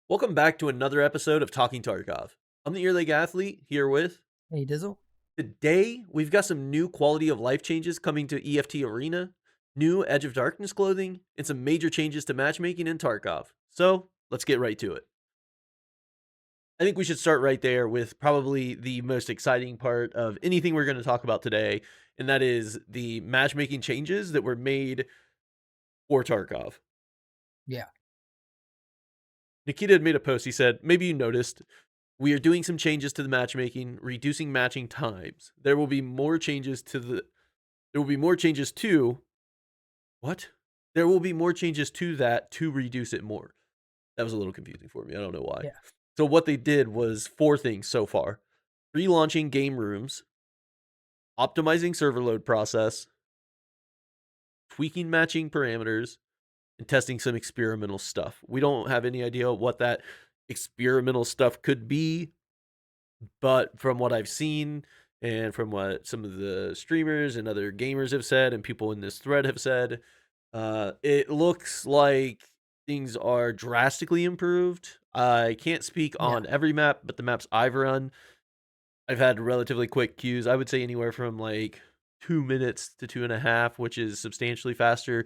Welcome back to another episode of Talking Tarkov. I'm the EarLegAthlete here with. Hey Dizzle. Today, we've got some new quality of life changes coming to EFT Arena, new Edge of Darkness clothing, and some major changes to matchmaking in Tarkov. So, let's get right to it. I think we should start right there with probably the most exciting part of anything we're going to talk about today, and that is the matchmaking changes that were made for Tarkov. Yeah. Nikita had made a post. He said, maybe you noticed, we are doing some changes to the matchmaking, reducing matching times. There will be more changes to what? There will be more changes to that to reduce it more. That was a little confusing for me. I don't know why. Yeah. So what they did was 4 things so far. Relaunching game rooms, optimizing server load process, tweaking matching parameters, and testing some experimental stuff. We don't have any idea what that experimental stuff could be, but from what I've seen and from what some of the streamers and other gamers have said and people in this thread have said, it looks like things are drastically improved. I can't speak Yeah. on every map, but the maps I've run, I've had relatively quick queues. I would say anywhere from like 2 minutes to 2.5, which is substantially faster.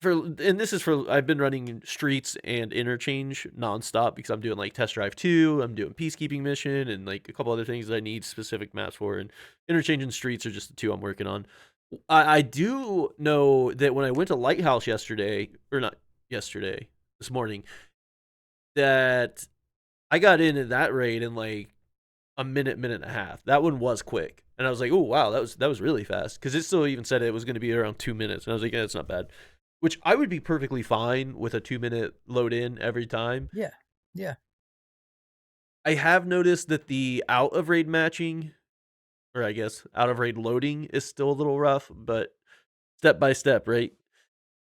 I've been running streets and interchange nonstop because I'm doing like test drive 2, I'm doing peacekeeping mission and like a couple other things that I need specific maps for, and interchange and streets are just the 2 I'm working on. I do know that when I went to Lighthouse yesterday, or not yesterday, this morning, that I got in that raid in like a minute and a half. That one was quick. And I was like, "Oh, wow, that was really fast." Cuz it still even said it was going to be around 2 minutes. And I was like, "Yeah, that's not bad." Which I would be perfectly fine with a 2-minute load in every time. Yeah. Yeah. I have noticed that the out of raid matching, or I guess out of raid loading, is still a little rough, but step by step, right?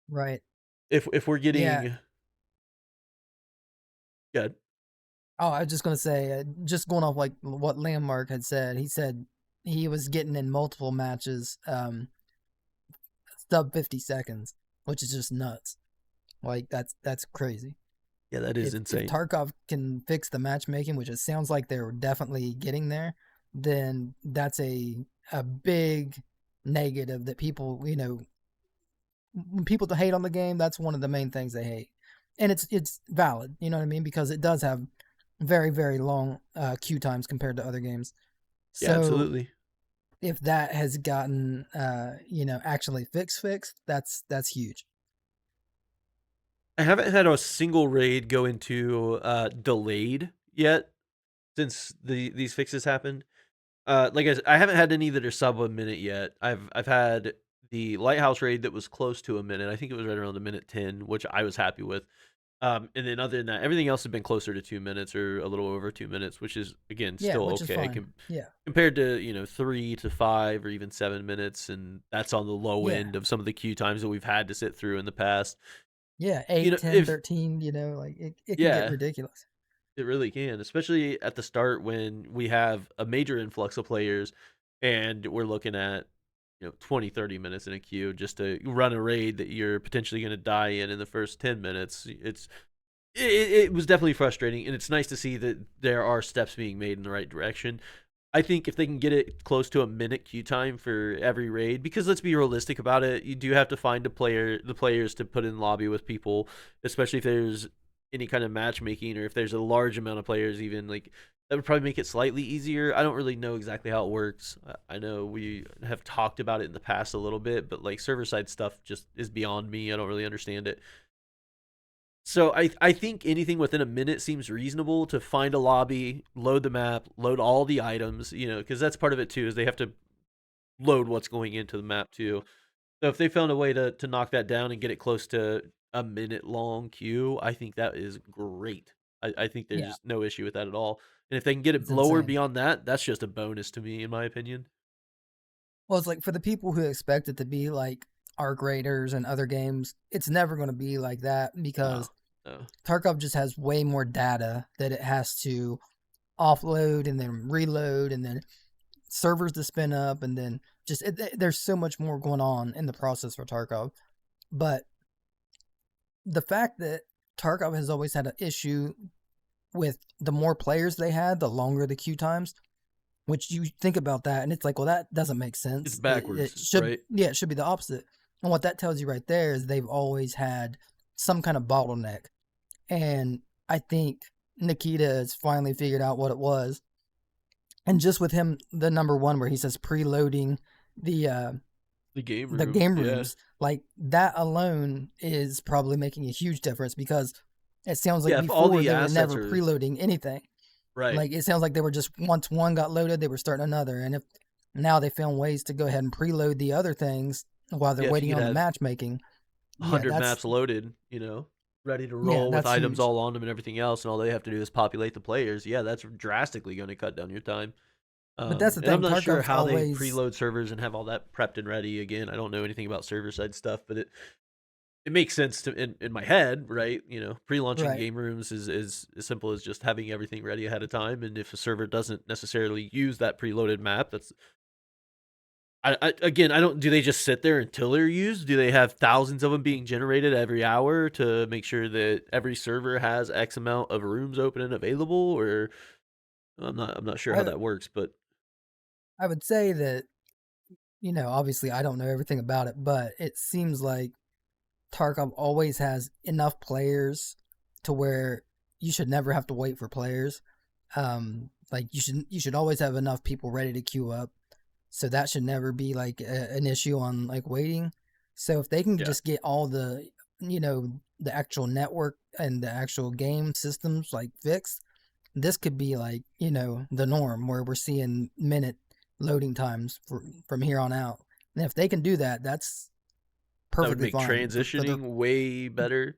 Right. If we're Yeah. getting good. Oh, I was just gonna say, just going off like what Landmark had said. He said he was getting in multiple matches, sub 50 seconds, which is just nuts. Like that's crazy. Yeah, that is If insane. Tarkov can fix the matchmaking, which it sounds like they're definitely getting there, then that's a big negative that people, when people hate on the game, that's one of the main things they hate, and it's valid. You know what I mean? Because it does have very very long queue times compared to other games. Yeah, So absolutely. if that has gotten actually fixed, that's huge. I haven't had a single raid go into delayed yet since these fixes happened. I haven't had any that are sub a minute yet. I've had the lighthouse raid that was close to a minute. I think it was right around a minute 10, which I was happy with. And then other than that, everything else has been closer to 2 minutes or a little over 2 minutes, which is again Yeah, still which is okay fine. Yeah. compared to 3 to 5 or even 7 minutes, and that's on the low Yeah. end of some of the queue times that we've had to sit through in the past. Yeah, You 8, know, 10, if 13, like it can get yeah, ridiculous. it really can, especially at the start when we have a major influx of players and we're looking at 20, 30 minutes in a queue just to run a raid that you're potentially going to die in the first 10 minutes. It was definitely frustrating, and it's nice to see that there are steps being made in the right direction. I think if they can get it close to a minute queue time for every raid, because let's be realistic about it, you do have to find the players to put in lobby with people, especially if there's any kind of matchmaking or if there's a large amount of players. Even like that would probably make it slightly easier. I don't really know exactly how it works. I know we have talked about it in the past a little bit, but like server side stuff just is beyond me. I don't really understand it. So I think anything within a minute seems reasonable to find a lobby, load the map, load all the items, because that's part of it too, is they have to load what's going into the map too. So if they found a way to knock that down and get it close to a minute long queue, I think that is great. I think there's Yeah, just no issue with that at all. And if they can get it it's lower insane. beyond that, that's just a bonus to me, in my opinion. Well, it's like for the people who expect it to be like Arc Raiders and other games, it's never going to be like that because No, no. Tarkov just has way more data that it has to offload and then reload and then servers to spin up and then there's so much more going on in the process for Tarkov. But the fact that Tarkov has always had an issue with the more players they had, the longer the queue times. Which you think about that, and it's like, well, that doesn't make It's sense. It backwards, should, right? yeah, it should be the opposite. And what that tells you right there is they've always had some kind of bottleneck. And I think Nikita has finally figured out what it was. And just with him, the number one where he says preloading the The game the room, game yeah. rooms, like that alone is probably making a huge difference because it sounds like Yeah, if all before the they were assets never are preloading anything. right. Like it sounds like they were just once one got loaded, they were starting another. And if now they found ways to go ahead and preload the other things while they're Yeah, if you waiting could on the have matchmaking, yeah, 100 maps loaded, ready to roll with that's items huge. all on them and everything else, and all they have to do is populate the players. Yeah, that's drastically going to cut down your time. But that's the And I'm thing, not sure Tarkov's how they always preload servers and have all that prepped and ready. Again, I don't know anything about server side stuff, but it makes sense to in my head, right? Pre-launching right. game rooms is as simple as just having everything ready ahead of time. And if a server doesn't necessarily use that preloaded map, that's again, I don't. Do they just sit there until they're used? Do they have thousands of them being generated every hour to make sure that every server has X amount of rooms open and available? Or I'm not sure how I that works, but I would say that, obviously I don't know everything about it, but it seems like Tarkov always has enough players to where you should never have to wait for players. Like you should always have enough people ready to queue up. So that should never be like an issue on like waiting. So if they can yeah, just get all the actual network and the actual game systems like fixed, this could be like, the norm where we're seeing minute loading times from here on out. And if they can do that, that's that would perfectly make fine for their. transitioning way better.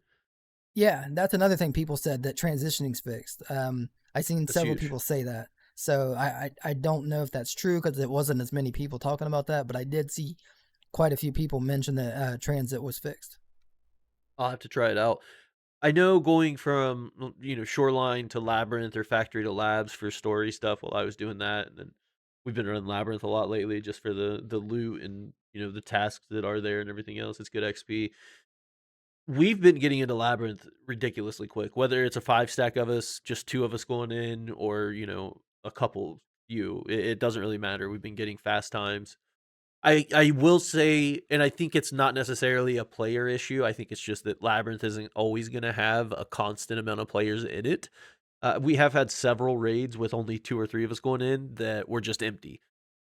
Yeah, that's another thing people said, that transitioning's fixed. I seen That's several huge. people say that. So I don't know if that's true because it wasn't as many people talking about that, but I did see quite a few people mention that transit was fixed. I'll have to try it out. I know going from shoreline to labyrinth or factory to labs for story stuff while I was doing that, and then we've been running labyrinth a lot lately just for the loot and the tasks that are there and everything else. It's good XP. We've been getting into labyrinth ridiculously quick, whether it's a 5 stack of us, just two of us going in, or a couple few. It doesn't really matter. We've been getting fast times. I will say, and I think it's not necessarily a player issue. I think it's just that Labyrinth isn't always going to have a constant amount of players in it. We have had several raids with only two or three of us going in that were just empty.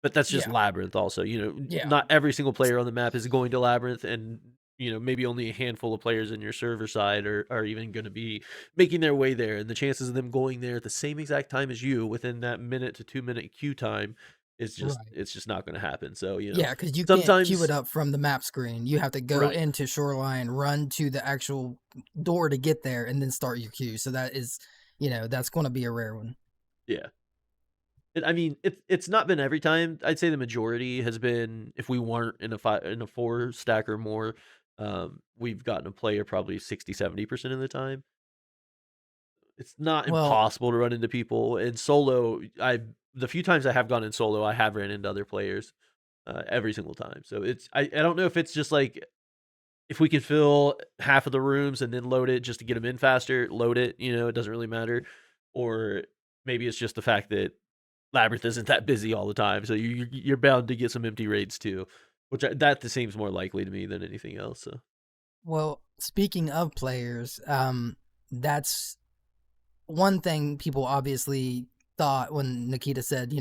But that's just Yeah, Labyrinth also. yeah, Not every single player on the map is going to Labyrinth, and maybe only a handful of players in your server side are even going to be making their way there. And the chances of them going there at the same exact time as you within that minute to 2 minute queue time is just right. it's just not going to happen. So, Yeah, because you can't queue it sometimes up from the map screen. You have to go right. into Shoreline, run to the actual door to get there, and then start your queue. So that is, that's going to be a rare one. Yeah. I mean, it's not been every time. I'd say the majority has been if we weren't in a 4 stack or more, we've gotten a player probably 60-70% of the time. It's not Well, impossible to run into people in solo. The few times I have gone in solo, I have ran into other players every single time. So I don't know if it's just like if we can fill half of the rooms and then load it just to get them in faster, load it. It doesn't really matter. Or maybe it's just the fact that Labyrinth isn't that busy all the time, so you're bound to get some empty raids too, that seems more likely to me than anything else. So speaking of players, that's one thing people obviously thought when Nikita said,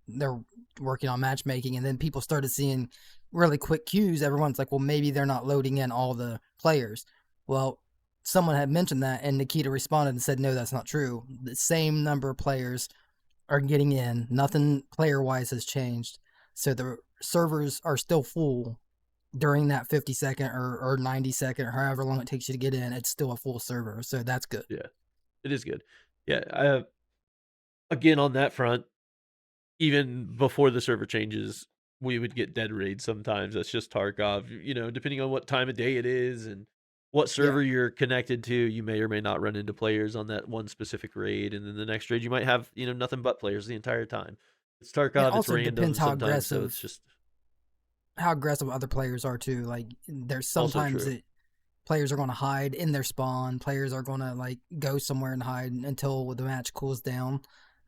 they're working on matchmaking, and then people started seeing really quick queues. Everyone's like, well, maybe they're not loading in all the players. Well, someone had mentioned that, and Nikita responded and said, no, that's not true. The same number of players are getting in. Nothing player wise has changed. So the servers are still full during that 50-second or 90-second or however long it takes you to get in. It's still a full server. So that's good. yeah, it is good. Yeah, again on that front, even before the server changes, we would get dead raids sometimes. That's just Tarkov. Depending on what time of day it is and what Yeah. server you're connected to, you may or may not run into players on that one specific raid, and then the next raid you might have nothing but players the entire time. It's It Tarkov. It's also depends random sometimes, so it's just how aggressive other players are too. Like there's also sometimes true. it players are going to hide in their spawn. Players are going to like go somewhere and hide until the match cools down.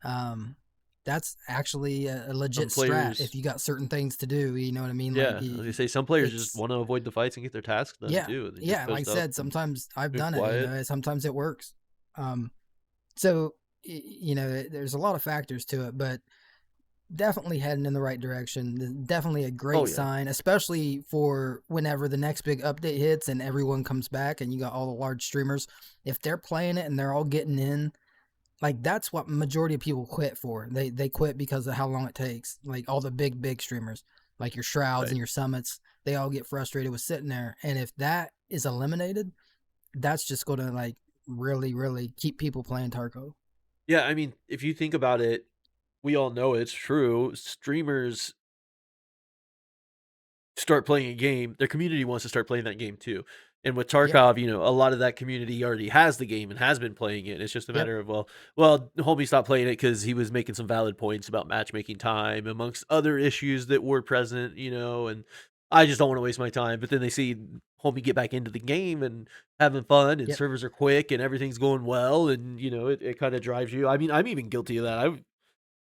Um, that's actually a legit Some strat if players, you got certain things to do. You know what I mean? Like yeah, as you say, some players just it's want to avoid the fights and get their tasks done yeah, too. They just yeah. Like I post up said, and sometimes I've move done it. You quiet. know, sometimes it works. Um, so you know, there's a lot of factors to it, but definitely heading in the right direction. Definitely a Oh great yeah, sign, especially for whenever the next big update hits and everyone comes back and you got all the large streamers. If they're playing it and they're all getting in, like that's what majority of people quit for. They quit because of how long it takes. Like all the big streamers, like your Shrouds and right. your Summits, they all get frustrated with sitting there. And if that is eliminated, that's just going to like really keep people playing Tarkov. Yeah, I mean, if you think about it, we all know it's true. Streamers start playing a game, their community wants to start playing that game too. And with Yeah. Tarkov, a lot of that community already has the game and has been playing it. It's just a Yep. matter of well, homie stopped playing it because he was making some valid points about matchmaking time, amongst other issues that were present. And I just don't want to waste my time. But then they see homie get back into the game and having fun, and Yep. servers are quick, and everything's going well, and it kind of drives you. I mean, I'm even guilty of that.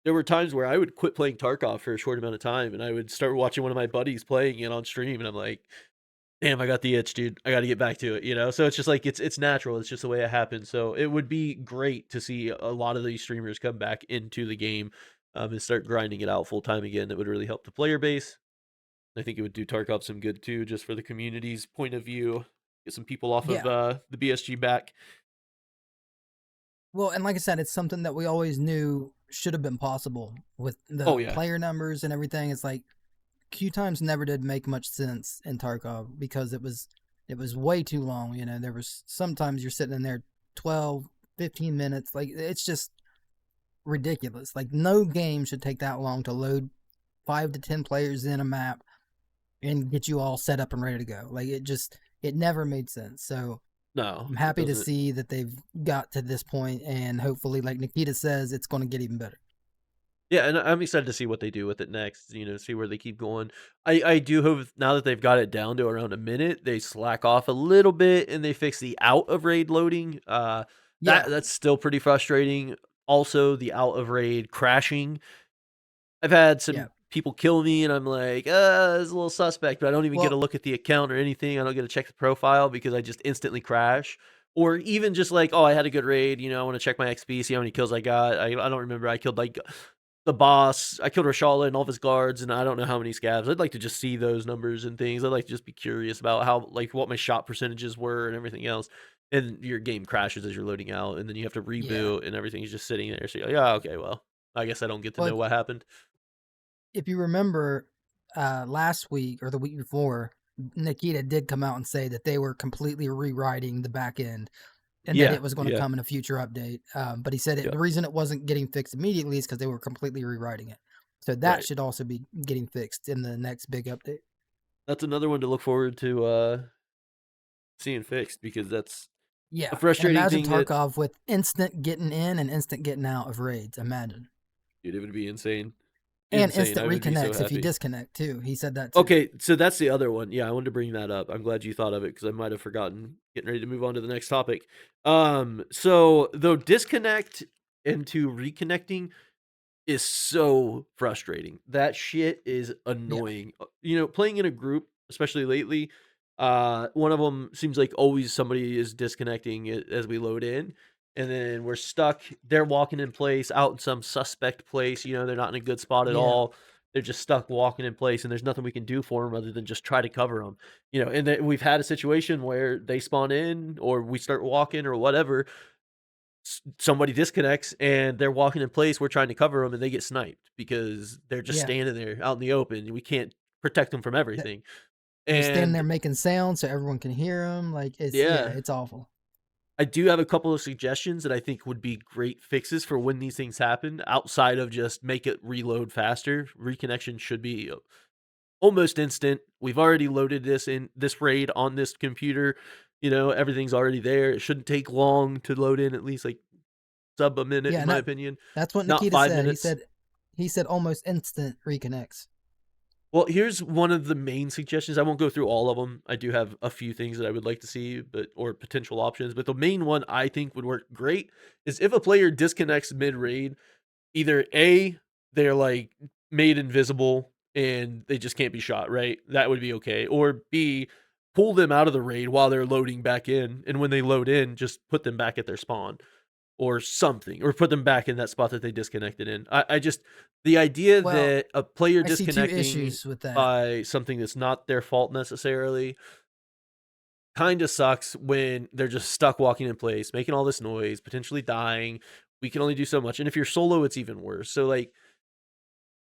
There were times where I would quit playing Tarkov for a short amount of time, and I would start watching one of my buddies playing it on stream, and I'm like, "Damn, I got the itch, dude. I gotta get back to it." So it's just like it's natural. It's just the way it happens. So it would be great to see a lot of these streamers come back into the game, and start grinding it out full time again. That would really help the player base. I think it would do Tarkov some good too, just for the community's point of view. Get some people off of Yeah. the BSG back. Well, and like I said, it's something that we always knew should have been possible with Oh the yeah, player numbers and everything. It's like queue times never did make much sense in Tarkov because it was way too long. You know, there was sometimes you're sitting in there 12, 15 minutes. Like it's just ridiculous. Like no game should take that long to load 5 to 10 players in a map and get you all set up and ready to go. Like it never made sense. So no, I'm it happy to doesn't. see that they've got to this point, and hopefully, like Nikita says, it's going to get even better. Yeah, and I'm excited to see what they do with it next, see where they keep going. I do hope now that they've got it down to around a minute, they slack off a little bit and they fix the out of raid loading. Yeah, That's still pretty frustrating. Also, the out of raid crashing. I've had yeah. some people kill me and I'm like, it's a little suspect, but I don't even get a Well, look at the account or anything. I don't get to check the profile because I just instantly crash. Or even just like, oh, I had a good raid, I want to check my XP, see how many kills I got. I don't remember. I killed like the boss. I killed Rashala and all of his guards, and I don't know how many scabs. I'd like to just see those numbers and things. I'd like to just be curious about what my shot percentages were and everything else. And your game crashes as you're loading out, and then you have to yeah. reboot, and everything's just sitting there. So you're like, yeah, okay, well, I guess I don't get to Well, know what happened. if you remember, last week or the week before, Nikita did come out and say that they were completely rewriting the back end and that Yeah, it was going to yeah, come in a future update. But he said yeah, the reason it wasn't getting fixed immediately is because they were completely rewriting it. So that right. should also be getting fixed in the next big update. That's another one to look forward to seeing fixed because that's a Yeah, and frustrating imagine thing that, Tarkov with instant getting in and instant getting out of raids. Imagine. dude, it would be insane. And Insane. instant I would be so reconnects if you happy. disconnect too. He said that too. Okay, so that's the other one. Yeah, I wanted to bring that up. I'm glad you thought of it because I might have forgotten. Getting ready to move on to the next topic. So though disconnect into reconnecting is so frustrating. That shit is Yeah, annoying. Playing in a group, especially lately, one of them seems like always somebody is disconnecting as we load in, and then we're stuck. They're walking in place out in some suspect place. They're not in a good spot at yeah, all. They're just stuck walking in place, and there's nothing we can do for them other than just try to cover them. And then we've had a situation where they spawn in, or we start walking, or whatever, somebody disconnects and they're walking in place. We're trying to cover them and they get sniped because they're just yeah. standing there out in the open and we can't protect them from That- everything. They're standing there And making sounds so everyone can hear them. Like yeah, yeah, it's awful. I do have a couple of suggestions that I think would be great fixes for when these things happen outside of just make it reload faster. Reconnection should be almost instant. We've already loaded this raid on this computer. Everything's already there. It shouldn't take long to load in, at least like sub a minute, Yeah, in and my opinion. that's what Not Nikita five said. minutes. He said almost instant reconnects. Well, here's one of the main suggestions. I won't go through all of them. I do have a few things that I would like to see, or potential options. But the main one I think would work great is if a player disconnects mid raid, either A, they're like made invisible and they just can't be shot, right? That would be okay. Or B, pull them out of the raid while they're loading back in, and when they load in, just put them back at their spawn or something, or put them back in that spot that they disconnected in. I just the idea Well, that a player I see two disconnecting issues with that. by something that's not their fault necessarily kind of sucks when they're just stuck walking in place, making all this noise, potentially dying. We can only do so much. And if you're solo, it's even worse. So like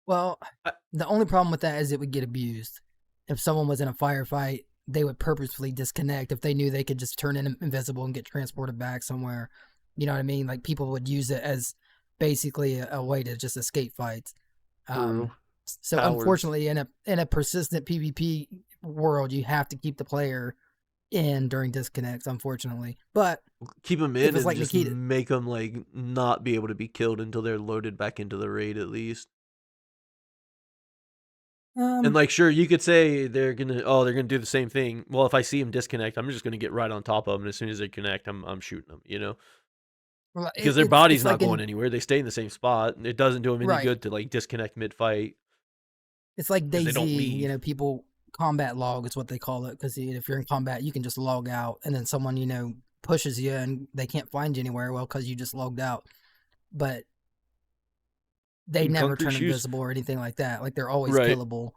Well, I, the only problem with that is it would get abused. If someone was in a firefight, they would purposefully disconnect if they knew they could just turn in invisible and get transported back somewhere. You know what I mean? Like people would use it as basically a way to just escape fights. true. So Cowards. unfortunately, in a persistent PvP world, you have to keep the player in during disconnects. Unfortunately, but Keep them if in it's and like just Nikita, make them like not be able to be killed until they're loaded back into the raid at least. And um, like, sure, you could say they're gonna do the same thing. Well, if I see them disconnect, I'm just gonna get right on top of them. And as soon as they connect, I'm shooting them. well, Because their it's body's not like going in anywhere. They stay in the same spot. It doesn't do them any right. good to like disconnect mid fight It's like because they DayZ, don't you leave. know, people combat log is what they call it because if you're in combat, you can just log out, and then someone pushes you and they can't find you anywhere. Well, because you just logged out, but they In never concrete turn shoes, invisible or anything like that. Like they're always right? killable.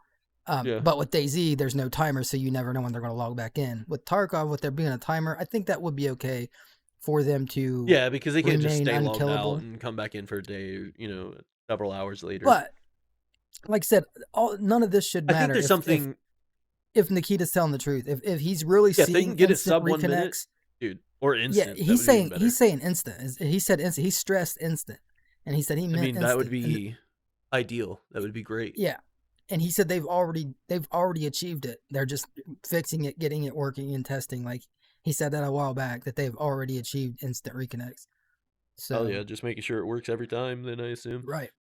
Yeah, But with DayZ, there's no timer, so you never know when they're going to log back in. With Tarkov, with there being a timer, I think that would be okay for them to yeah, because they can't just remain stay logged out unkillable. and come back in for a day. Several hours later. But like I said, none of this should I think matter there's if something. Nikita's telling the truth. If he's really Yeah, if they seeing can get it instant sub 1 minute, reconnects, dude, or yeah, instant, that would be even better. he's saying instant. He said instant. He stressed instant, and he said he I meant mean, that would instant. And be ideal. That would be great. yeah, and he said they've already achieved it. They're just fixing it, getting it working, and testing. Like he said that a while back that they've already achieved instant reconnects. Oh So yeah, just making sure it works every time. Then I assume. right.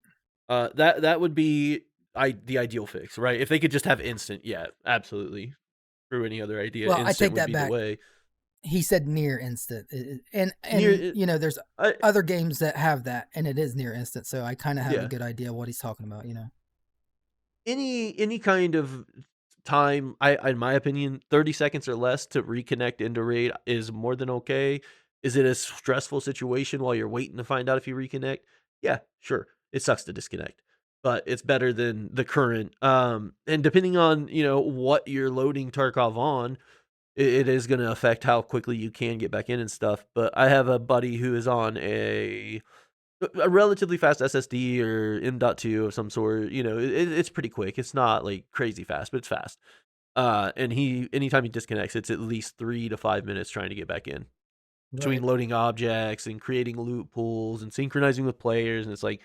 That would be the ideal fix, right? If they could just have instant, yeah, absolutely. Through any other idea, Well, I instant take would that be the back. way. He said near instant, Near, and there's I other games that have that, and it is near instant. So I kind of have a yeah. good idea what he's talking about. Any kind of time, in my opinion, 30 seconds or less to reconnect into raid is more than okay. Is it a stressful situation while you're waiting to find out if you reconnect? Yeah, sure. It sucks to disconnect, but it's better than the current. And depending on what you're loading Tarkov on, it is going to affect how quickly you can get back in and stuff. But I have a buddy who is on a relatively fast SSD or M.2 of some sort. It's pretty quick. It's not like crazy fast, but it's fast. And anytime he disconnects, it's at least 3 to 5 minutes trying to get back in between Right. loading objects and creating loot pools and synchronizing with players. And it's like,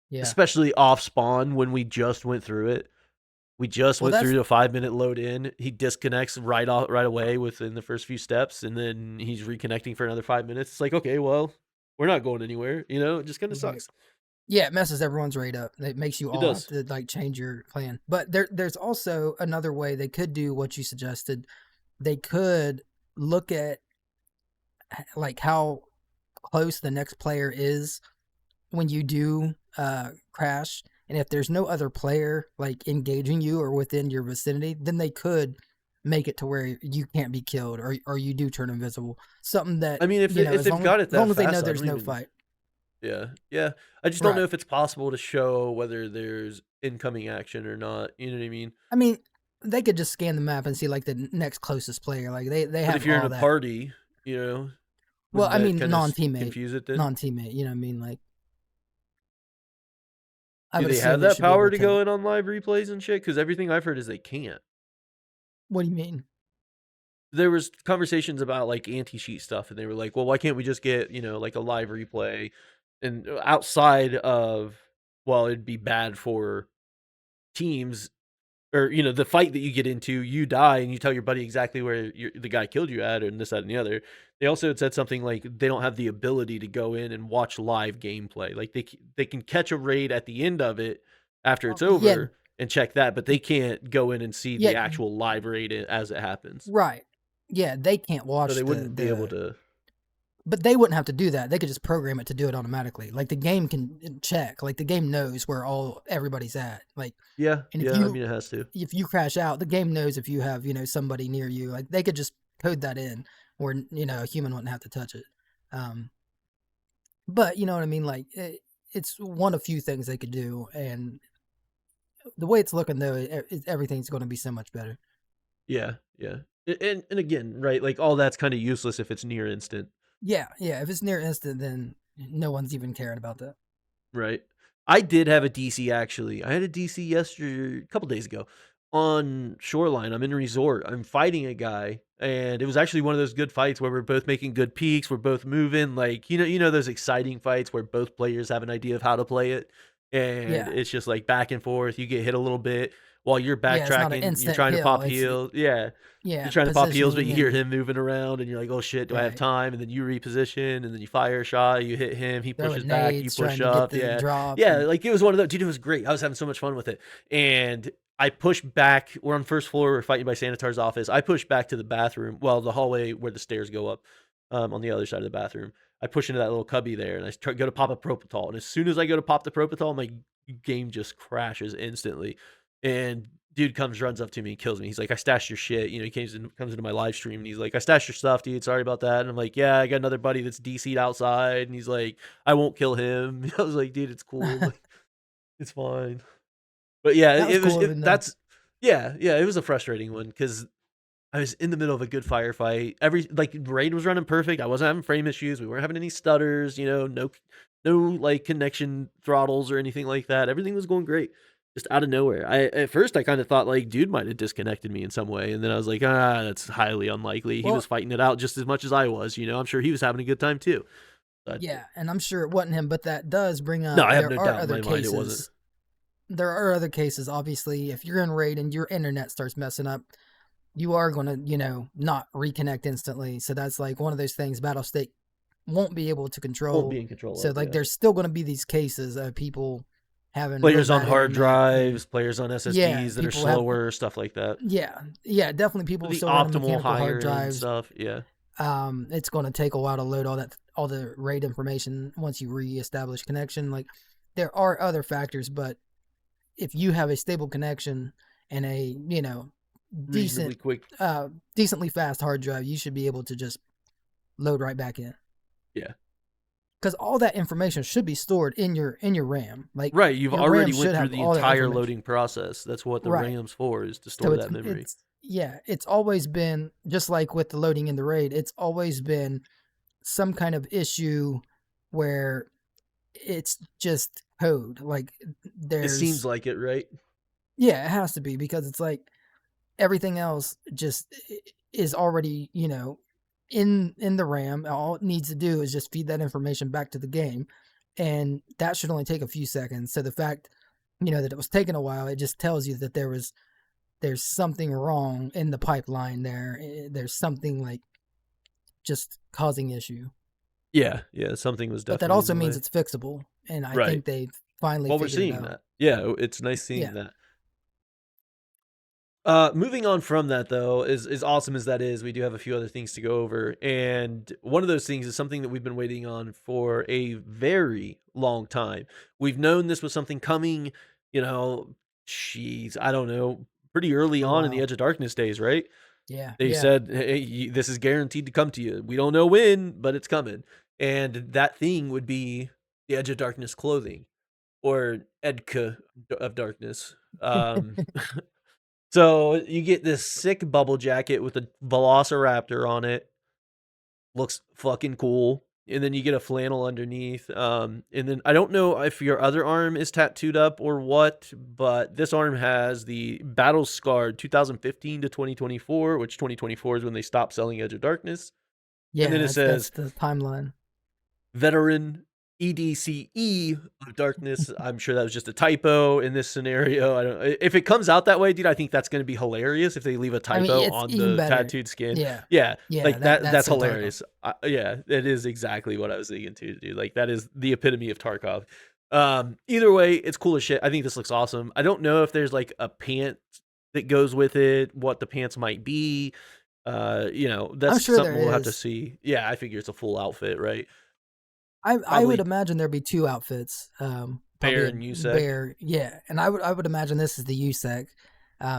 Yeah. especially off spawn when we just went through it. We just Well, went that's through the 5 minute load in. He disconnects right away within the first few steps, and then he's reconnecting for another 5 minutes. It's like, okay, well, we're not going anywhere. It just kind of right. sucks. Yeah, it messes everyone's rate up. It makes you It all have does. to like change your plan. But there's also another way they could do what you suggested. They could look at like how close the next player is when you do crash, and if there's no other player like engaging you or within your vicinity, then they could make it to where you can't be killed or you do turn invisible. Something that I mean, if as they've long as got it as long that as they know fast, I there's don't no even. fight. Yeah, yeah. I just don't know Right. if it's possible to show whether there's incoming action or not. You know what I mean? I mean, they could just scan the map and see like the next closest player. Like they But have if you're in all a that. party, Well, wouldn't I that mean kind of non-teammate, confuse it then? non-teammate. You know what I mean? Like I Do would they have assume they that should be able power to to tell. go in on live replays and shit? Because everything I've heard is they can't. What do you mean? There was conversations about like anti-cheat stuff, and they were like, "Well, why can't we just get like a live replay?" And outside of, well, it'd be bad for teams, or the fight that you get into, you die and you tell your buddy exactly where the guy killed you at, and this, that, and the other. They also had said something like they don't have the ability to go in and watch live gameplay. Like they can catch a raid at the end of it after it's Yeah, over. and check that, but they can't go in and see Yeah, the actual live raid as it happens. right. Yeah, they can't So watch they wouldn't be able to. but they wouldn't have to do that. They could just program it to do it automatically. Like the game can check. Like the game knows where everybody's at. Like, Yeah, and yeah. I mean, it has to. if you crash out, the game knows if you have somebody near you. Like they could just code that in, where a human wouldn't have to touch it. But you know what I mean. Like it's one of few things they could do, and the way it's looking though, everything's going to be so much better. Yeah, yeah. And again, right? Like all that's kind of useless if it's near instant. Yeah, yeah. If it's near instant, then no one's even caring about that. Right. I did have a DC actually. I had a DC yesterday, a couple days ago, on Shoreline. I'm in a resort. I'm fighting a guy, and it was actually one of those good fights where we're both making good peaks. We're both moving, like you know those exciting fights where both players have an idea of how to play it, and Yeah, it's just like back and forth. You get hit a little bit while you're yeah. It's not an backtracking. You're instant trying to kill. pop heals. Yeah, you're Yeah, trying to pop heals, but you positioning hear and him moving around, and you're like, "Oh shit, do I have right. time?" And then you reposition, and then you fire a shot. You hit him. He pushes Throwing back. You nades, push trying to get up. the Yeah, drops, yeah. and Like it was one of those. Dude, it was great. I was having so much fun with it. And I pushed back. We're on first floor. We're fighting by Sanitar's office. I pushed back to the bathroom. Well, the hallway where the stairs go up. On the other side of the bathroom. I push into that little cubby there, and I go to pop a propofol. And as soon as I go to pop the propofol, my game just crashes instantly. And dude runs up to me and kills me. He's like, "I stashed your shit." He comes into my live stream, and he's like, "I stashed your stuff, dude. Sorry about that." And I'm like, "Yeah, I got another buddy that's DC'd outside." And he's like, "I won't kill him." I was like, "Dude, it's cool. Like, it's fine." But yeah, that was it was cool of him though. that's yeah, yeah. It was a frustrating one because I was in the middle of a good firefight. Raid was running perfect. I wasn't having frame issues. We weren't having any stutters. No like connection throttles or anything like that. Everything was going great. Just out of nowhere. At first I kind of thought like dude might have disconnected me in some way, and then I was like, that's highly unlikely. He was Well, fighting it out just as much as I was. I'm sure he was having a good time too. But yeah, and I'm sure it wasn't him, but that does bring no, up I have there no are doubt in other my mind it wasn't. cases. There are other cases. Obviously, if you're in raid and your internet starts messing up, you are going to not reconnect instantly. So that's like one of those things Battlestate won't be able to Won't control. be in control So of, like yeah. there's still going to be these cases of people having real Players on bad hard internet, and drives, players on yeah, SSDs that are people have slower, stuff like that. yeah, definitely people The still running optimal mechanical higher hard end drives. stuff, yeah. It's going to take a while to load all the RAID information once you reestablish connection. Like there are other factors, but if you have a stable connection and a Reasonably quick. decently fast hard drive, you should be able to just load right back in. Yeah. Because all that information should be stored in your RAM. Like Right, you've your RAM already went should through have the all that entire information. loading process. That's what the Right. RAM's for, is to So store that memory. it's always been just like with the loading in the RAID. It's always been some kind of issue where it's just code. Like It seems there's like it, right? yeah, it has to be, because it's like everything else just is already in the RAM. All it needs to do is just feed that information back to the game, and that should only take a few seconds. So the fact that it was taking a while, it just tells you that there's something wrong in the pipeline there. There's something like just causing issue. Yeah, yeah, something was But that definitely in also the means way. it's fixable, and I Right. think they've finally Well, we're figured it seeing out. that. Yeah, it's nice Yeah. seeing that. Moving on from that though, as awesome as that is, we do have a few other things to go over, and one of those things is something that we've been waiting on for a very long time. We've known this was something coming, you know, I don't know, pretty early For a on in the while. Edge of Darkness days, right? Yeah. They Yeah. said, "Hey, this is guaranteed to come to you. We don't know when, but it's coming." And that thing would be the Edge of Darkness clothing, or Edka of Darkness. So you get this sick bubble jacket with a Velociraptor on it. Looks fucking cool. And then you get a flannel underneath. And then I don't know if your other arm is tattooed up or what, but this arm has the Battle Scarred 2015 to 2024, which 2024 is when they stopped selling Edge of Darkness. And then Yeah, it that's says the timeline. Veteran EDCE of Darkness. I'm sure that was just a typo in this scenario. I don't. If it comes out that way, dude, I think that's going to be hilarious if they leave a I mean, typo it's on even the better. tattooed skin. Yeah. Yeah, Yeah, like that's that's so Tarkov. hilarious. Yeah, it is exactly what I was thinking too, dude. Like that is the epitome of Tarkov. Either way, it's cool as shit. I think this looks awesome. I don't know if there's like a pant that goes with it, what the pants might be. I'm That's sure something there we'll have to is. see. Yeah, I figure it's a full outfit, right? I would Probably imagine there'd be two outfits. Probably bear a and USEC. bear, yeah, and I would imagine this is the USEC,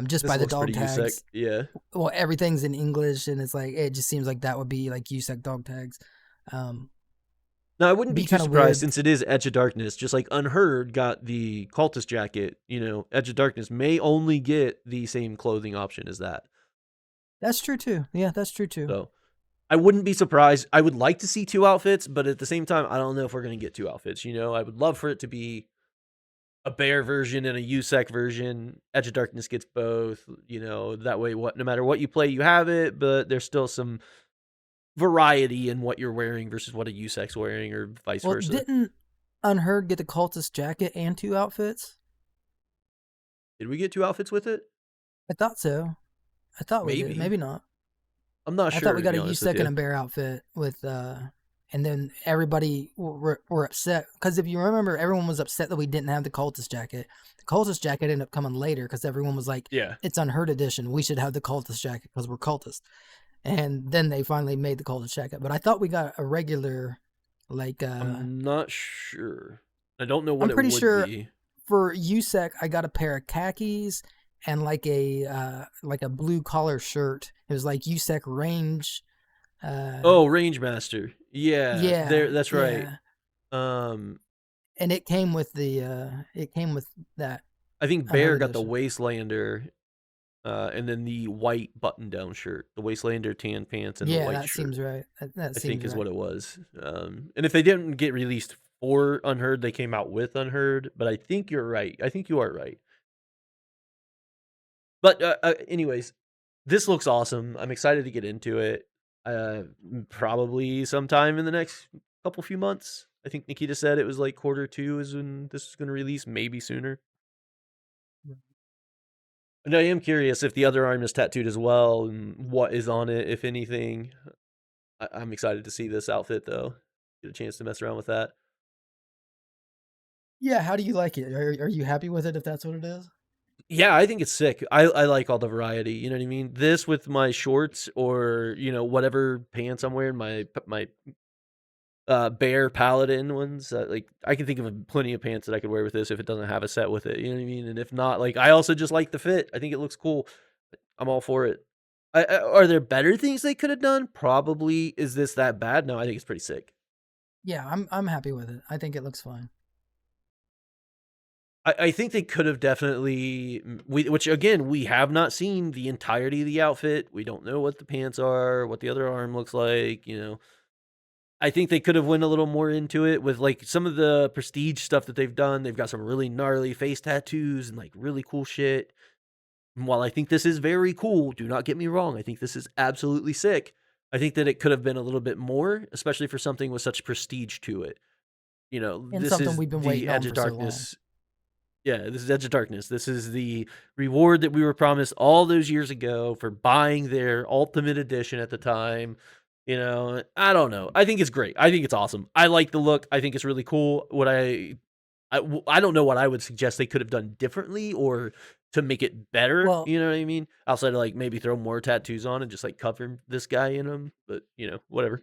just by This the looks dog pretty USEC. tags. Yeah. Well, everything's in English, and it's like it just seems like that would be like USEC dog tags. Um, Now, I wouldn't be be too kind of surprised weird. since it is Edge of Darkness, just like Unheard got the cultist jacket, Edge of Darkness may only get the same clothing option as that. That's true too. Yeah, that's true too. So I wouldn't be surprised. I would like to see two outfits, but at the same time, I don't know if we're going to get two outfits. I would love for it to be a bear version and a USEC version. Edge of Darkness gets both. That way, no matter what you play, you have it, but there's still some variety in what you're wearing versus what a USEC's wearing, or vice Well, versa. didn't Unheard get the cultist jacket and two outfits? Did we get two outfits with it? I thought so. I thought we did. Maybe. Maybe not. I'm not I thought sure, we to got be a honest with USEC and you. a bear outfit with, and then everybody were upset because if you remember, everyone was upset that we didn't have the cultist jacket. The cultist jacket ended up coming later because everyone was like, Yeah. "It's Unheard edition. We should have the cultist jacket because we're cultists." And then they finally made the cultist jacket. But I thought we got a regular, like, I'm not sure. I don't know what I'm it pretty would sure be. for USEC, I got a pair of khakis and like a blue collar shirt. It was like USEC range. Oh, Range Master. Yeah, Yeah, there. That's right. yeah. Um, And it came with that I think Bear Unheard got the edition. Wastelander, and then the white button-down shirt, the Wastelander tan pants, and the Yeah, white that shirt. seems right. That I seems think is right. what it was. And if they didn't get released for Unheard, they came out with Unheard. But I think you're right. I think you are right. But anyways, this looks awesome. I'm excited to get into it. Probably sometime in the next few months. I think Nikita said it was like Q2 is when this is going to release, maybe sooner. And I am curious if the other arm is tattooed as well and what is on it, if anything. I'm excited to see this outfit though. Get a chance to mess around with that. Yeah, how do you like it? Are you happy with it if that's what it is? Yeah, I think it's sick. I like all the variety. You know what I mean? This with my shorts or whatever pants I'm wearing, my bear paladin ones. Like I can think of plenty of pants that I could wear with this if it doesn't have a set with it. You know what I mean? And if not, like I also just like the fit. I think it looks cool. I'm all for it. Are there better things they could have done? Probably. Is this that bad? No, I think it's pretty sick. Yeah, I'm happy with it. I think it looks fine. I think they could have definitely which again we have not seen the entirety of the outfit. We don't know what the pants are, what the other arm looks like. I think they could have went a little more into it with like some of the prestige stuff that they've done. They've got some really gnarly face tattoos and like really cool shit. And while I think this is very cool, do not get me wrong. I think this is absolutely sick. I think that it could have been a little bit more, especially for something with such prestige to it. And This something is we've been the waiting on Edge of for so long. Darkness. Yeah, this is Edge of Darkness. This is the reward that we were promised all those years ago for buying their ultimate edition at the time. I don't know. I think it's great. I think it's awesome. I like the look. I think it's really cool. I don't know what I would suggest they could have done differently or to make it better. Well, You know what I mean? Outside of like maybe throw more tattoos on and just like cover this guy in them. But whatever.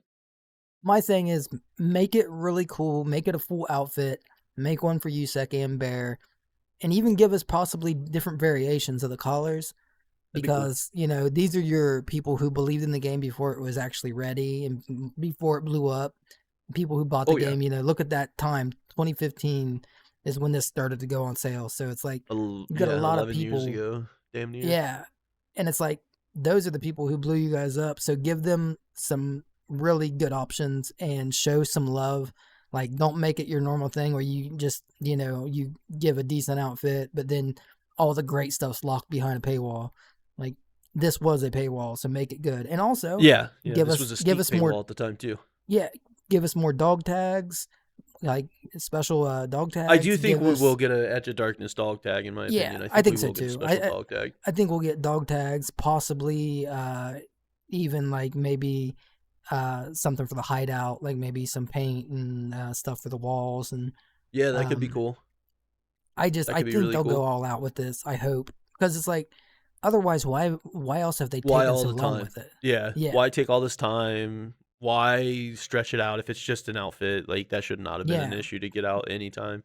my thing is make it really cool, make it a full outfit, make one for USEC and Bear, and even give us possibly different variations of the collars That'd be cool. because these are your people who believed in the game before it was actually ready and before it blew up. People who bought the Oh yeah, game, look at that time. 2015 is when this started to go on sale. So it's like you got a yeah, lot of 11 years people. ago, damn near. Yeah. And it's like those are the people who blew you guys up. So give them some really good options and show some love. Like don't make it your normal thing where you just, you give a decent outfit, but then all the great stuff's locked behind a paywall. Like this was a paywall, so make it good. And also Yeah, yeah. give This us was a give Steep us more paywall at the time too. yeah, give us more dog tags, like special dog I do tags. think Give we will us get a Edge of Darkness dog tag, in my yeah, opinion. I I think we think so will get a too. special dog tag. I think we'll get dog tags, possibly even like maybe something for the hideout, like maybe some paint and stuff for the walls and Yeah, that could be Um, cool. I That I could be think really they'll go cool. all out with this. I hope, because it's like, otherwise, why else have they Why taken all so the long time? with it? Yeah. Yeah, Why take all this time? Why stretch it out if it's just an outfit? Like that should not have been an yeah. issue to get out anytime.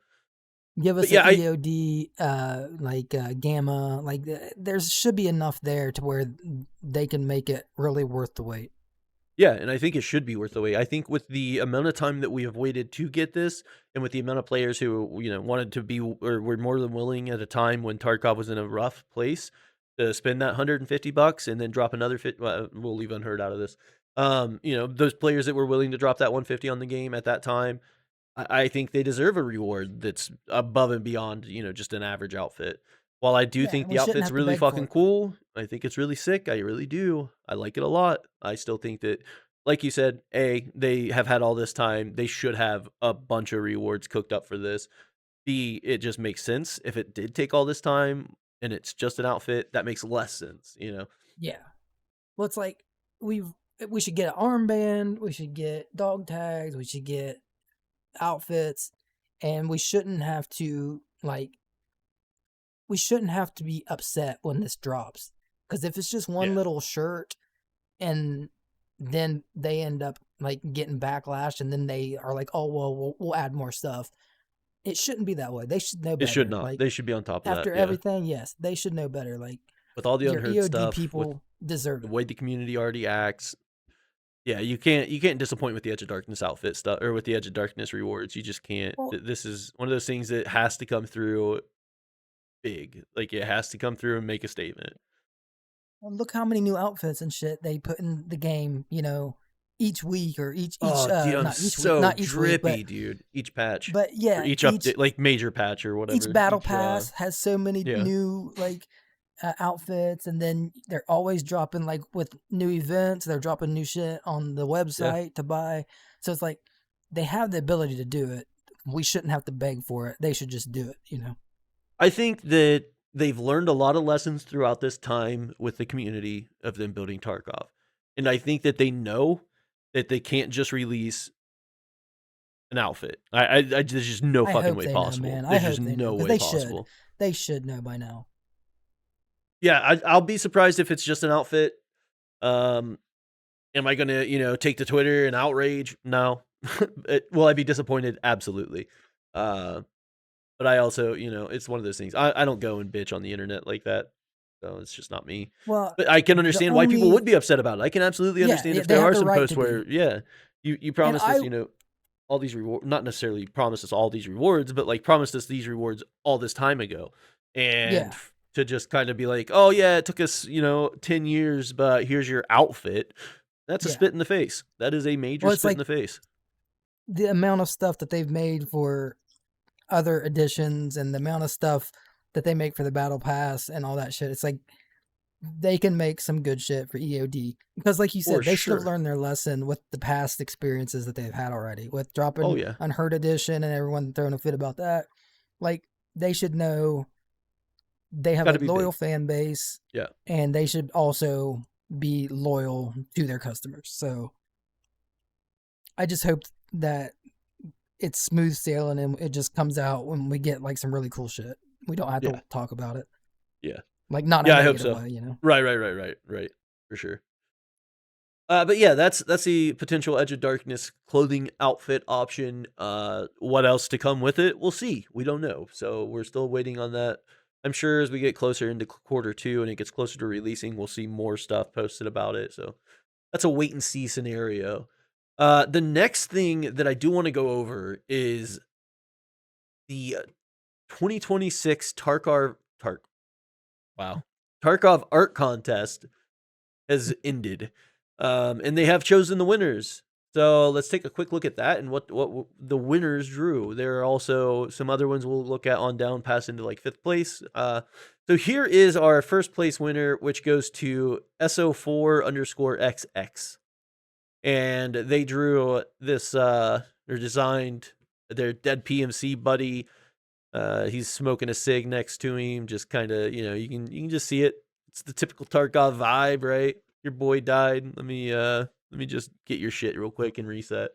Give But us a yeah, I EOD, gamma. Like there should be enough there to where they can make it really worth the wait. yeah, and I think it should be worth the wait. I think with the amount of time that we have waited to get this, and with the amount of players who wanted to be or were more than willing at a time when Tarkov was in a rough place to spend that $150 and then drop another 50. Well, we'll leave Unheard out of this. Those players that were willing to drop that 150 on the game at that time, I think they deserve a reward that's above and beyond, just an average outfit. While I do Yeah, think and we the shouldn't outfit's have to really beg for fucking it. cool, I think it's really sick. I really do. I like it a lot. I still think that, like you said, they have had all this time. They should have a bunch of rewards cooked up for this. B, it just makes sense. If it did take all this time and it's just an outfit, that makes less sense. Yeah. Well, it's like we we should get an armband, we should get dog tags, we should get outfits, and we shouldn't have to be upset when this drops. Because if it's just one Yeah. little shirt and then they end up like getting backlash and then they are like, oh well, we'll add more stuff. It shouldn't be that way. They should know It should better. not. Like They should be on top of that. after Yeah. everything, yes, they should know better. Like With all the your unheard EOD stuff, with people deserve the it. way the community already acts, yeah, you can't disappoint with the Edge of Darkness outfit stuff or with the Edge of Darkness rewards. You just can't. Well, This is one of those things that has to come through big. Like it has to come through and make a statement. well, look how many new outfits and shit they put in the game. Each week or each Oh, dude, I'm not each week, so not each week, drippy, dude. Each patch but or yeah, each update, like major patch or each whatever. battle Each pass has so many yeah, new outfits, and then they're always dropping like with new events. They're dropping new shit on the yeah. website to buy. So it's like they have the ability to do it. We shouldn't have to beg for it. They should just do it. I think that they've learned a lot of lessons throughout this time with the community of them building Tarkov. And I think that they know that they can't just release an outfit. There's just no I fucking hope way they know, possible. man. I There's just hope they know no because way they should. possible. They should know by now. Yeah, I'll be surprised if it's just an outfit. Um, am I gonna, take to Twitter and outrage? No. Will I be disappointed? Absolutely. Uh, but I also, it's one of those things. I don't go and bitch on the internet like that. So it's just not me. Well, But I can the understand why people would only be upset about it. I can absolutely understand yeah, if they there have are the some right posts to where, be. yeah, you And promised us, I all these rewards, not necessarily promised us all these rewards, but like promised us these rewards all this time ago. And yeah, to just kind of be like, oh yeah, it took us, 10 years, but here's your outfit. That's a yeah. spit in the face. That is a major Well, it's spit in like the face. the amount of stuff that they've made for other editions and the amount of stuff that they make for the battle pass and all that shit. It's like they can make some good shit for EOD because, like you For said, they should have sure. learned their lesson with the past experiences that they've had already with Oh dropping yeah. Unheard Edition and everyone throwing a fit about that. Like they should know they have Got a to be loyal big. fan base Yeah. and they should also be loyal to their customers. So I just hope that it's smooth sailing and it just comes out when we get like some really cool shit. We don't have to Yeah. talk about it. Yeah. Like not in a Yeah, I hope negative so. way. Right. For sure. But yeah, that's the potential Edge of Darkness clothing outfit option. What else to come with it? We'll see. We don't know. So we're still waiting on that. I'm sure as we get closer into quarter two and it gets closer to releasing, we'll see more stuff posted about it. So that's a wait and see scenario. The next thing that I do want to go over is the 2026 Tarkov art contest has ended, and they have chosen the winners. So let's take a quick look at that and what the winners drew. There are also some other ones we'll look at on down, pass into like fifth place. So here is our first place winner, which goes to SO4_XX, and they drew this. Or designed their dead PMC buddy. He's smoking a cig next to him, just kind of, you can just see it. It's the typical Tarkov vibe, right? Your boy died. Let me just get your shit real quick and reset.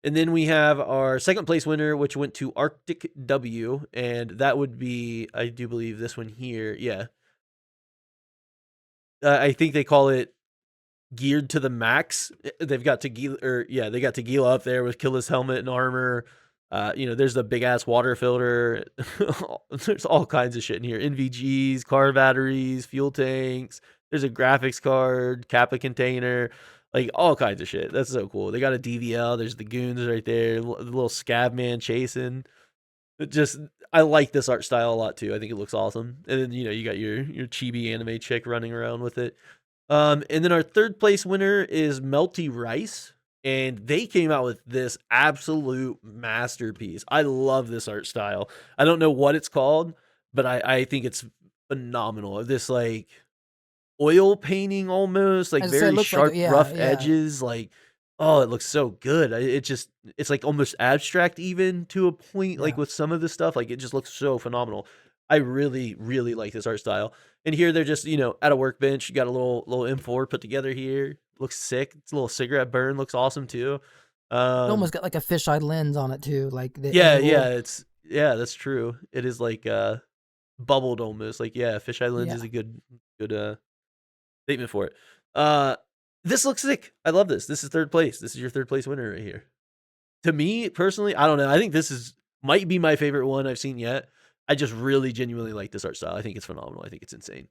And then we have our second place winner, which went to Arctic W, and that would be, I do believe, this one here. Yeah. I think they call it geared to the max. They've got Tagila, or yeah, they got Tagila up there with Killa's helmet and armor. There's the big ass water filter. There's all kinds of shit in here. NVGs, car batteries, fuel tanks. There's a graphics card, Kappa container, like all kinds of shit. That's so cool. They got a DVL. There's the goons right there. The little scab man chasing. It just, I like this art style a lot too. I think it looks awesome. And then you got your chibi anime chick running around with it. And then our third place winner is Melty Rice, and they came out with this absolute masterpiece. I love this art style. I don't know what it's called, but I think it's phenomenal. This like oil painting almost, like As I say, it very looks like sharp, yeah, rough yeah, edges. Like, oh, it looks so good. It's like almost abstract even to a point. Like yeah. with some of the stuff, like it just looks so phenomenal. I really, really like this art style. And here they're just, at a workbench. You got a little M4 put together here. Looks sick. It's a little cigarette burn. Looks awesome too. It almost Um, got like a fisheye lens on it too, like the yeah, angle. that's true. It is like bubbled almost. Like yeah, fisheye lens Yeah, is a good statement for it. Uh, this looks sick. I love this. This is third place. This is your third place winner right here. To me personally, I don't know. I think this is might be my favorite one I've seen yet. I just really genuinely like this art style. I think it's phenomenal. I think it's insane.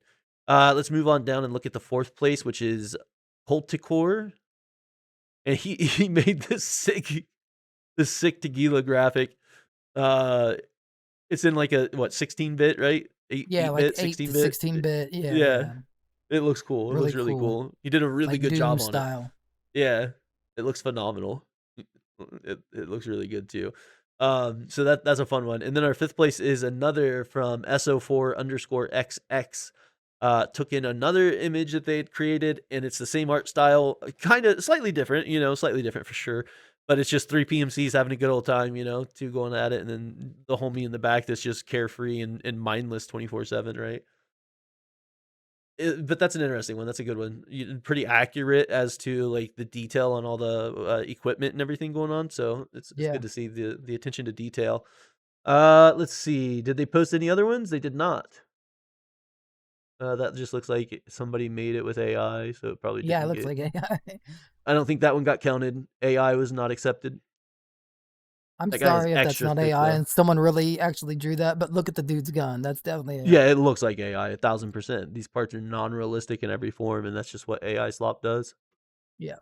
Let's move on down and look at the fourth place, which is Culticore. And he made this sick Tagila graphic. Uh it's in like a what 16-bit, right? 8 yeah, 8 like bit, 8 to 16-bit. 16-bit. Yeah, Yeah. yeah, It looks cool. It really looks really cool, cool. You did a really like good Doom job on it. style. Yeah. It looks phenomenal. It looks really good too. So that's a fun one. And then our fifth place is another from SO4_XX. Took in another image that they had created, and it's the same art style, kind of slightly different, slightly different for sure. But it's just three PMCs having a good old time, two going at it, and then the homie in the back that's just carefree and mindless 24/7, right? But that's an interesting one. That's a good one. Pretty accurate as to like the detail on all the equipment and everything going on. So it's Yeah, good to see the attention to detail. Let's see. Did they post any other ones? They did not. That just looks like somebody made it with AI, so it probably yeah, it didn't looks get. like AI. I don't think that one got counted. AI was not accepted. I'm That guy has sorry if that's extra not thick AI though. and someone really actually drew that, but look at the dude's gun. That's definitely Yeah, AI. it looks like AI 1,000%. These parts are non-realistic in every form, and that's just what AI slop does. Yeah,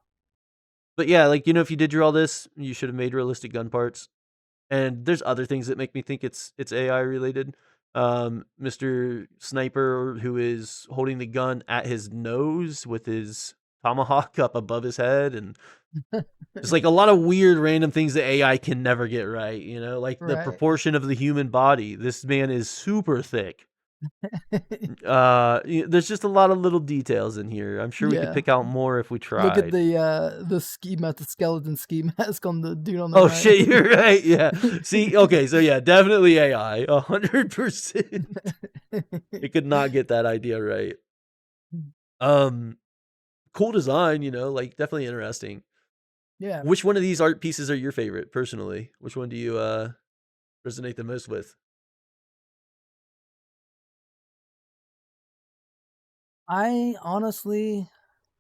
But yeah, like if you did draw this, you should have made realistic gun parts. And there's other things that make me think it's AI related. Mr. Sniper, who is holding the gun at his nose with his tomahawk up above his head, and just like a lot of weird random things that AI can never get right. Like the right. proportion of the human body. This man is super thick. There's just a lot of little details in here. I'm sure we could Yeah. pick out more if we Look at tried. the ski mask, the skeleton ski mask on the dude on the Oh right. shit, you're right. Yeah. See, okay, so yeah, definitely AI. 100%. It could not get that idea right. Um, cool design, like definitely interesting. Yeah. Which one of these art pieces are your favorite personally? Which one do you resonate the most with? I honestly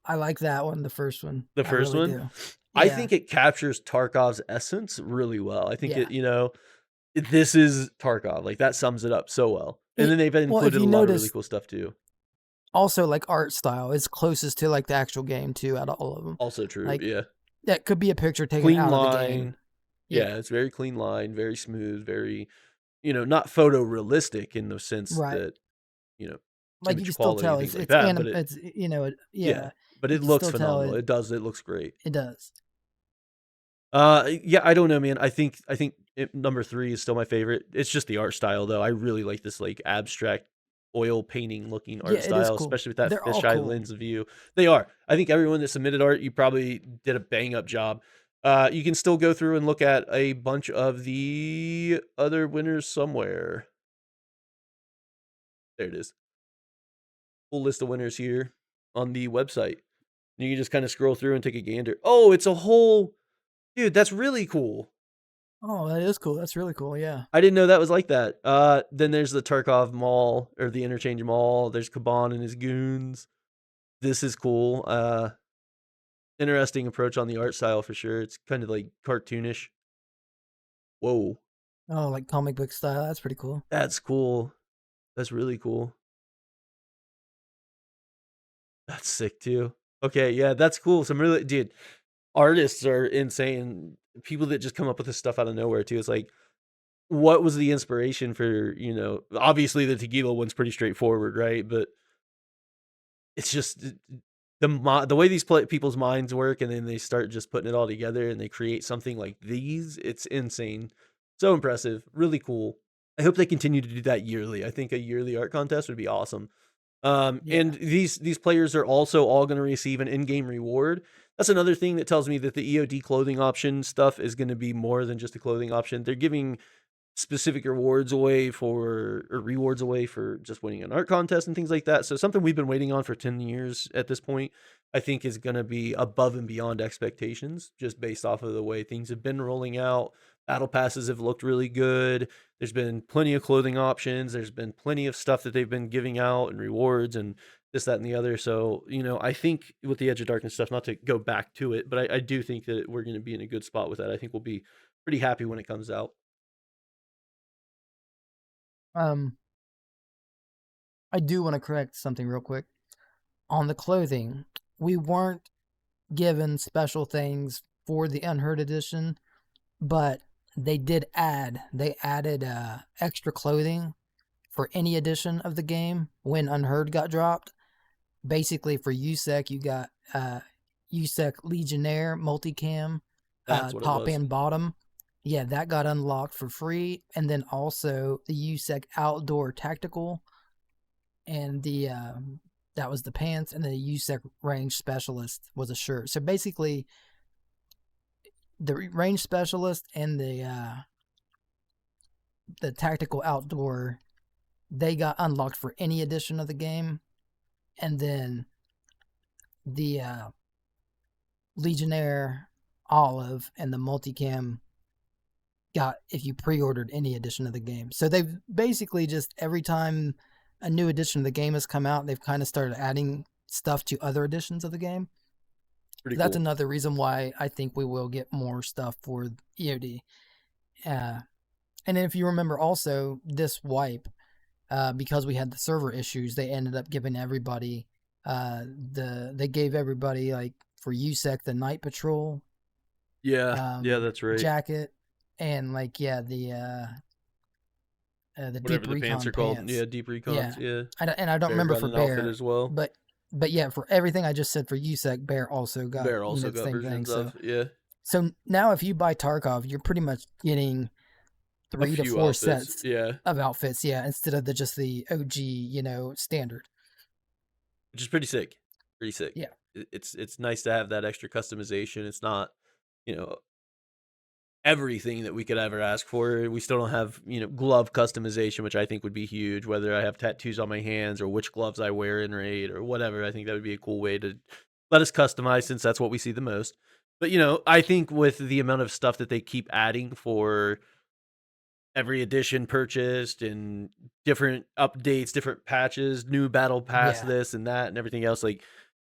I like that one, the first one. The I first really one? do. I Yeah. think it captures Tarkov's essence really well. I think Yeah. this is Tarkov. Like that sums it up so well. And then they've Well, if included a you lot of really notice cool stuff too. also like art style is closest to like the actual game too out of all of them. Also true. Like Yeah. that could be a picture taken Clean out of the game. line. Yeah. Yeah, it's very clean line, very smooth, very, not photorealistic in the sense Right. that, Like you image can still quality tell and things like that, but it's yeah, yeah. but You it can looks still tell phenomenal. It looks great. it does. Yeah, I don't know, man. I think number 3 is still my favorite. It's just the art style though. I really like this like abstract oil painting looking Yeah, art it is style, cool. especially with that They're all fisheye cool. lens view. They are. I think everyone that submitted art, you probably did a bang up job. You can still go through and look at a bunch of the other winners somewhere. There it is. Full list of winners here on the website. You can just kind of scroll through and take a gander. Oh, it's a whole. Dude, that's really cool. Oh, that is cool. That's really cool. Yeah. I didn't know that was like that. Then there's the Tarkov Mall or the Interchange Mall. There's Kaban and his goons. This is cool. Interesting approach on the art style for sure. It's kind of like cartoonish. Whoa, Oh, like comic book style. That's pretty cool. that's cool. That's really cool. That's sick too. Okay, yeah, that's cool. Some really, dude, artists are insane. People that just come up with this stuff out of nowhere too. It's like, what was the inspiration for, obviously the tequila one's pretty straightforward, right? But it's just the way these people's minds work, and then they start just putting it all together and they create something like these. It's insane. So impressive. Really cool. I hope they continue to do that yearly. I think a yearly art contest would be awesome. Yeah. And these players are also all going to receive an in-game reward. That's another thing that tells me that the EOD clothing option stuff is going to be more than just a clothing option. They're giving specific rewards away for just winning an art contest and things like that. So something we've been waiting on for 10 years at this point, I think is going to be above and beyond expectations just based off of the way things have been rolling out. Battle passes have looked really good. There's been plenty of clothing options. There's been plenty of stuff that they've been giving out and rewards and this, that, and the other. So, I think with the Edge of Darkness stuff, not to go back to it, but I do think that we're going to be in a good spot with that. I think we'll be pretty happy when it comes out. Um, I do want to correct something real quick. On the clothing, we weren't given special things for the Unheard edition, but they added extra clothing for any edition of the game when Unheard got dropped. Basically, for USEC, you got USEC Legionnaire multicam, That's what it top was. and bottom. Yeah, that got unlocked for free, and then also the USEC Outdoor Tactical, and the that was the pants, and the USEC Range Specialist was a shirt. So basically, the Range Specialist and the Tactical Outdoor, they got unlocked for any edition of the game, and then the Legionnaire Olive and the multicam got if you pre-ordered any edition of the game. So they've basically just every time a new edition of the game has come out, they've kind of started adding stuff to other editions of the game. Pretty That's cool. another reason why I think we will get more stuff for EOD. And if you remember also this wipe, because we had the server issues, they ended up giving everybody they gave everybody like for USEC the Night Patrol Yeah, that's right. jacket and like the Whatever Deep the pants Recon are called. pants. Yeah, deep recons. Yeah, Yeah. and I don't Bear remember got for an outfit Bear, as well. but yeah, for everything I just said for USEC, Bear also got Bear also the got same thing. versions of. Yeah. So now if you buy Tarkov, you're pretty much getting A 3 to few 4 outfits. sets Yeah. of outfits, yeah, instead of just the OG, standard. Which is pretty sick. Pretty sick. Yeah. It's nice to have that extra customization. It's not, you know, everything that we could ever ask for. We still don't have, glove customization, which I think would be huge, whether I have tattoos on my hands or which gloves I wear in raid or whatever. I think that would be a cool way to let us customize since that's what we see the most. But, I think with the amount of stuff that they keep adding for every edition purchased and different updates, different patches, new battle pass, Yeah. this and that, and everything else. Like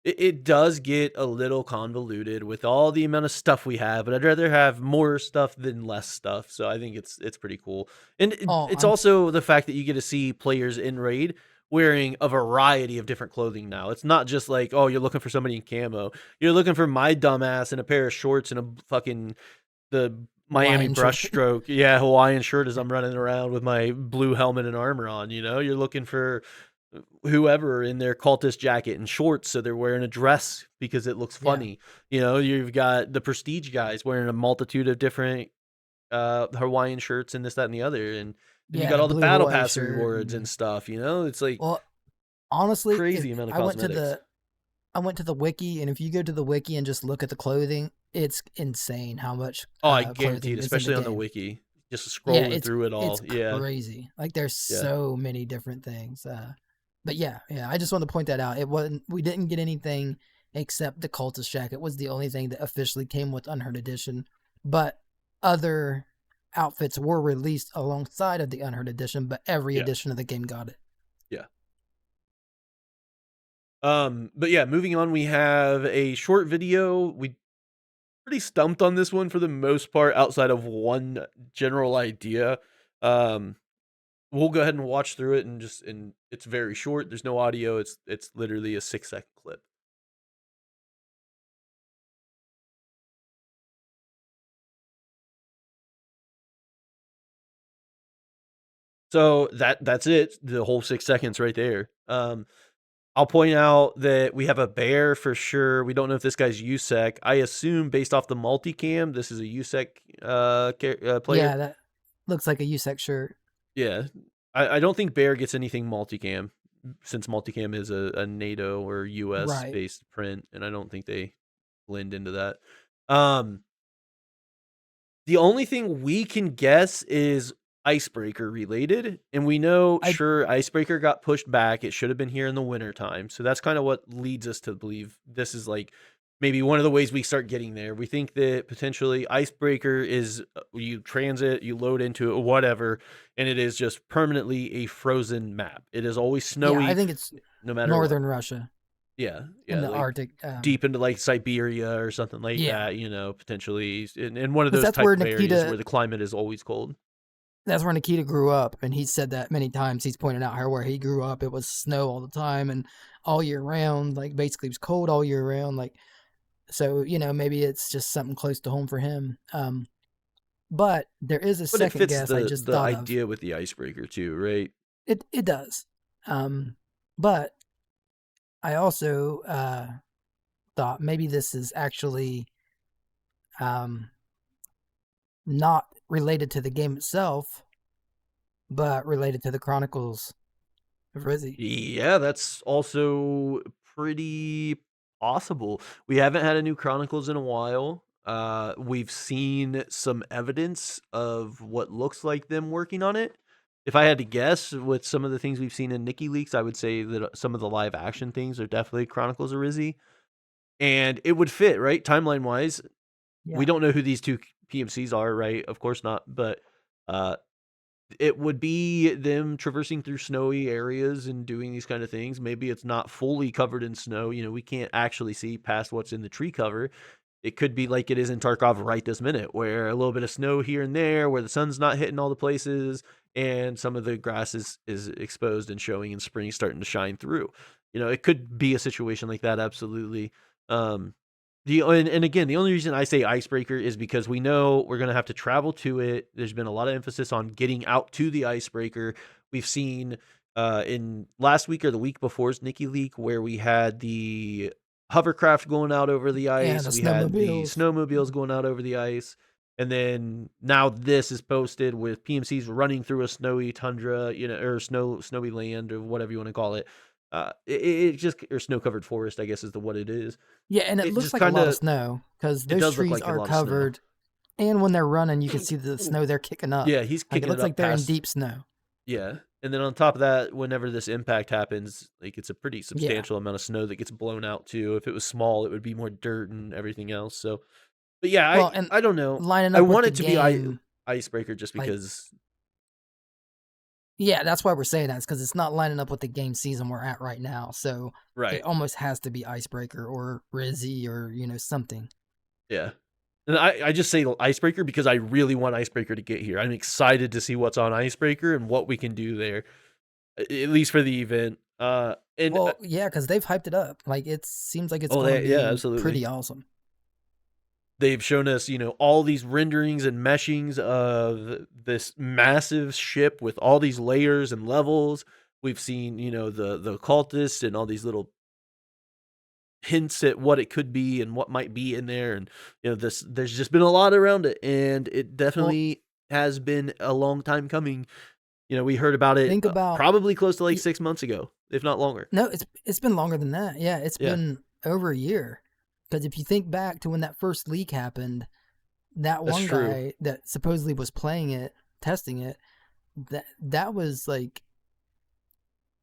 it does get a little convoluted with all the amount of stuff we have, but I'd rather have more stuff than less stuff. So I think it's pretty cool, and Oh, it's also the fact that you get to see players in raid wearing a variety of different clothing now. It's not just like, oh, you're looking for somebody in camo. You're looking for my dumbass in a pair of shorts and a fucking the Miami Hawaiian shirt. brushstroke, yeah, Hawaiian shirt as I'm running around with my blue helmet and armor on. You're looking for whoever in their cultist jacket and shorts, so they're wearing a dress because it looks Yeah. funny. You've got the prestige guys wearing a multitude of different Hawaiian shirts and this, that, and the other, and then you Yeah, got the all the blue battle Hawaii pass shirt. rewards and stuff. It's like Well, honestly, crazy amount of cosmetics. I went to the wiki, and if you go to the wiki and just look at the clothing, it's insane how much Oh, I guarantee clothing it, is in the especially on the game. wiki. Just Yeah, scrolling through it it's all. Yeah, crazy. Like there's yeah. so many different things. But yeah. I just wanted to point that out. It wasn't. We didn't get anything except the cultist jacket was the only thing that officially came with Unheard Edition. but other outfits were released alongside of the Unheard edition, but every Yeah. edition of the game got it. Yeah. But yeah, moving on, we have a short video. We pretty stumped on this one for the most part, outside of one general idea. Um, we'll go ahead and watch through it and it's very short. There's no audio. It's literally a 6-second clip. So that's it. The whole 6 seconds right there. I'll point out that we have a bear for sure. We don't know if this guy's USEC. I assume based off the multicam, this is a USEC player. Yeah, that looks like a USEC shirt. Yeah. I don't think bear gets anything multicam since multicam is a NATO or US Right. based print, and I don't think they blend into that. Um, the only thing we can guess is Icebreaker related, and we know, I sure, Icebreaker got pushed back. It should have been here in the winter time. So that's kind of what leads us to believe this is like maybe one of the ways we start getting there. We think that potentially Icebreaker is you transit, you load into it, whatever, and it is just permanently a frozen map. It is always yeah, I snowy think it's no matter what. northern Russia Yeah, in yeah, the like Arctic. deep into like Siberia or something like Yeah, that, potentially in one of because those that's type where of areas Nikita where the climate is always cold. that's where Nikita grew up, and he said that many times. He's pointed out how where he grew up, it was snow all the time and all year round. Like basically, it was cold all year round. Like so, maybe it's just something close to home for him. But there is a But it second fits guess I the just the thought of. idea with the icebreaker too, right? It does. But I also thought maybe this is actually um not related to the game itself, but related to the Chronicles of Rizzy. Yeah, that's also pretty possible. We haven't had a new Chronicles in a while. We've seen some evidence of what looks like them working on it. If I had to guess, with some of the things we've seen in Nikki leaks, I would say that some of the live action things are definitely Chronicles of Rizzy, and it would fit right timeline wise. We Yeah. don't know who these two PMCs are, right? Of course not, but uh, it would be them traversing through snowy areas and doing these kind of things. Maybe it's not fully covered in snow. We can't actually see past what's in the tree cover. It could be like it is in Tarkov right this minute, where a little bit of snow here and there, where the sun's not hitting all the places, and some of the grass is exposed and showing, and spring starting to shine through. It could be a situation like that, absolutely. Um, and again, the only reason I say icebreaker is because we know we're gonna have to travel to it. There's been a lot of emphasis on getting out to the icebreaker. We've seen in last week or the week before's Nikki leak where we had the hovercraft going out over the Yeah, the ice, we had the snowmobiles. snowmobiles going out over the ice, and then now this is posted with PMCs running through a snowy tundra, or snowy land or whatever you want to call it. It just or snow covered forest, I guess, is the what it is. Yeah, and it It looks just like a kind lot of of snow because it those does look trees like a are lot of snow. covered. And when they're running, you can see the snow they're kicking up. Yeah, he's Like it kicking it looks like up they're in past. deep snow. Yeah, and then on top of that, whenever this impact happens, like it's a pretty Yeah. substantial amount of snow that gets blown out too. If it was small, it would be more dirt and everything else. So, but yeah, Well, I and I don't know. lining I up with want the it to be game, icebreaker just like because. yeah, that's why we're saying that. It's because it's not lining up with the game season we're at right now. So it Right. almost has to be Icebreaker or Rizzy or something. Yeah. And I just say icebreaker because I really want icebreaker to get here. I'm excited to see what's on icebreaker and what we can do there, at least for the event. And Well, yeah, because they've hyped it up. Like it seems like it's oh, going to yeah, be absolutely. pretty awesome. They've shown us, all these renderings and meshings of this massive ship with all these layers and levels. We've seen, the cultists and all these little hints at what it could be and what might be in there. And, there's just been a lot around it. And it Well, definitely has been a long time coming. We heard about it think about probably close to like y- 6 months ago, if not longer. no, it's been longer than that. Yeah, it's Yeah, been over a year. Because if you think back to when that first leak happened, that that's one true. guy that supposedly was playing it, testing it, that was like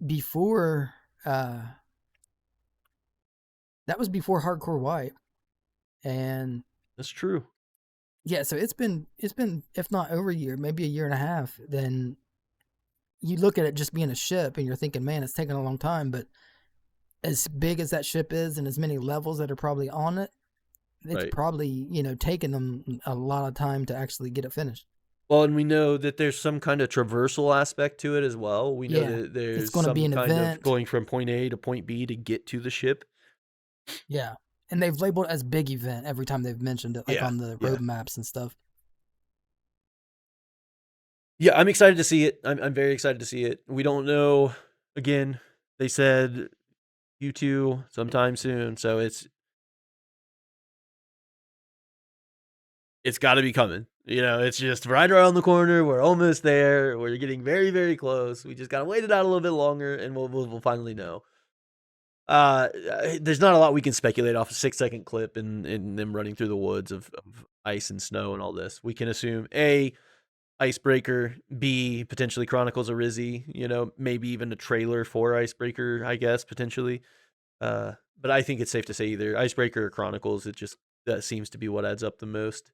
before uh that was before Hardcore Wipe, and That's true. Yeah, so it's been if not over a year, maybe a year and a half. Then you look at it just being a ship, and you're thinking, man, it's taking a long time. But as big as that ship is, and as many levels that are probably on it, it's Right. probably taking them a lot of time to actually get it finished. Well, and we know that there's some kind of traversal aspect to it as well. We know Yeah, that it's there's going to be some an kind of event. going from point A to point B to get to the ship. Yeah, and they've labeled it as big event every time they've mentioned it, like Yeah. on the Yeah. road maps and stuff. Yeah, I'm excited to see it. I'm very excited to see it. We don't know. Again, they said Q2 sometime soon, so it's got to be coming. It's just right around the corner. We're almost there. We're getting very, very close. We just got to wait it out a little bit longer, and we'll finally know. There's not a lot we can speculate off a 6-second clip and them running through the woods of ice and snow and all this. We can assume A, Icebreaker, B, potentially Chronicles of Rizzy, maybe even a trailer for Icebreaker, I guess, potentially. But I think it's safe to say either Icebreaker or Chronicles. That seems to be what adds up the most.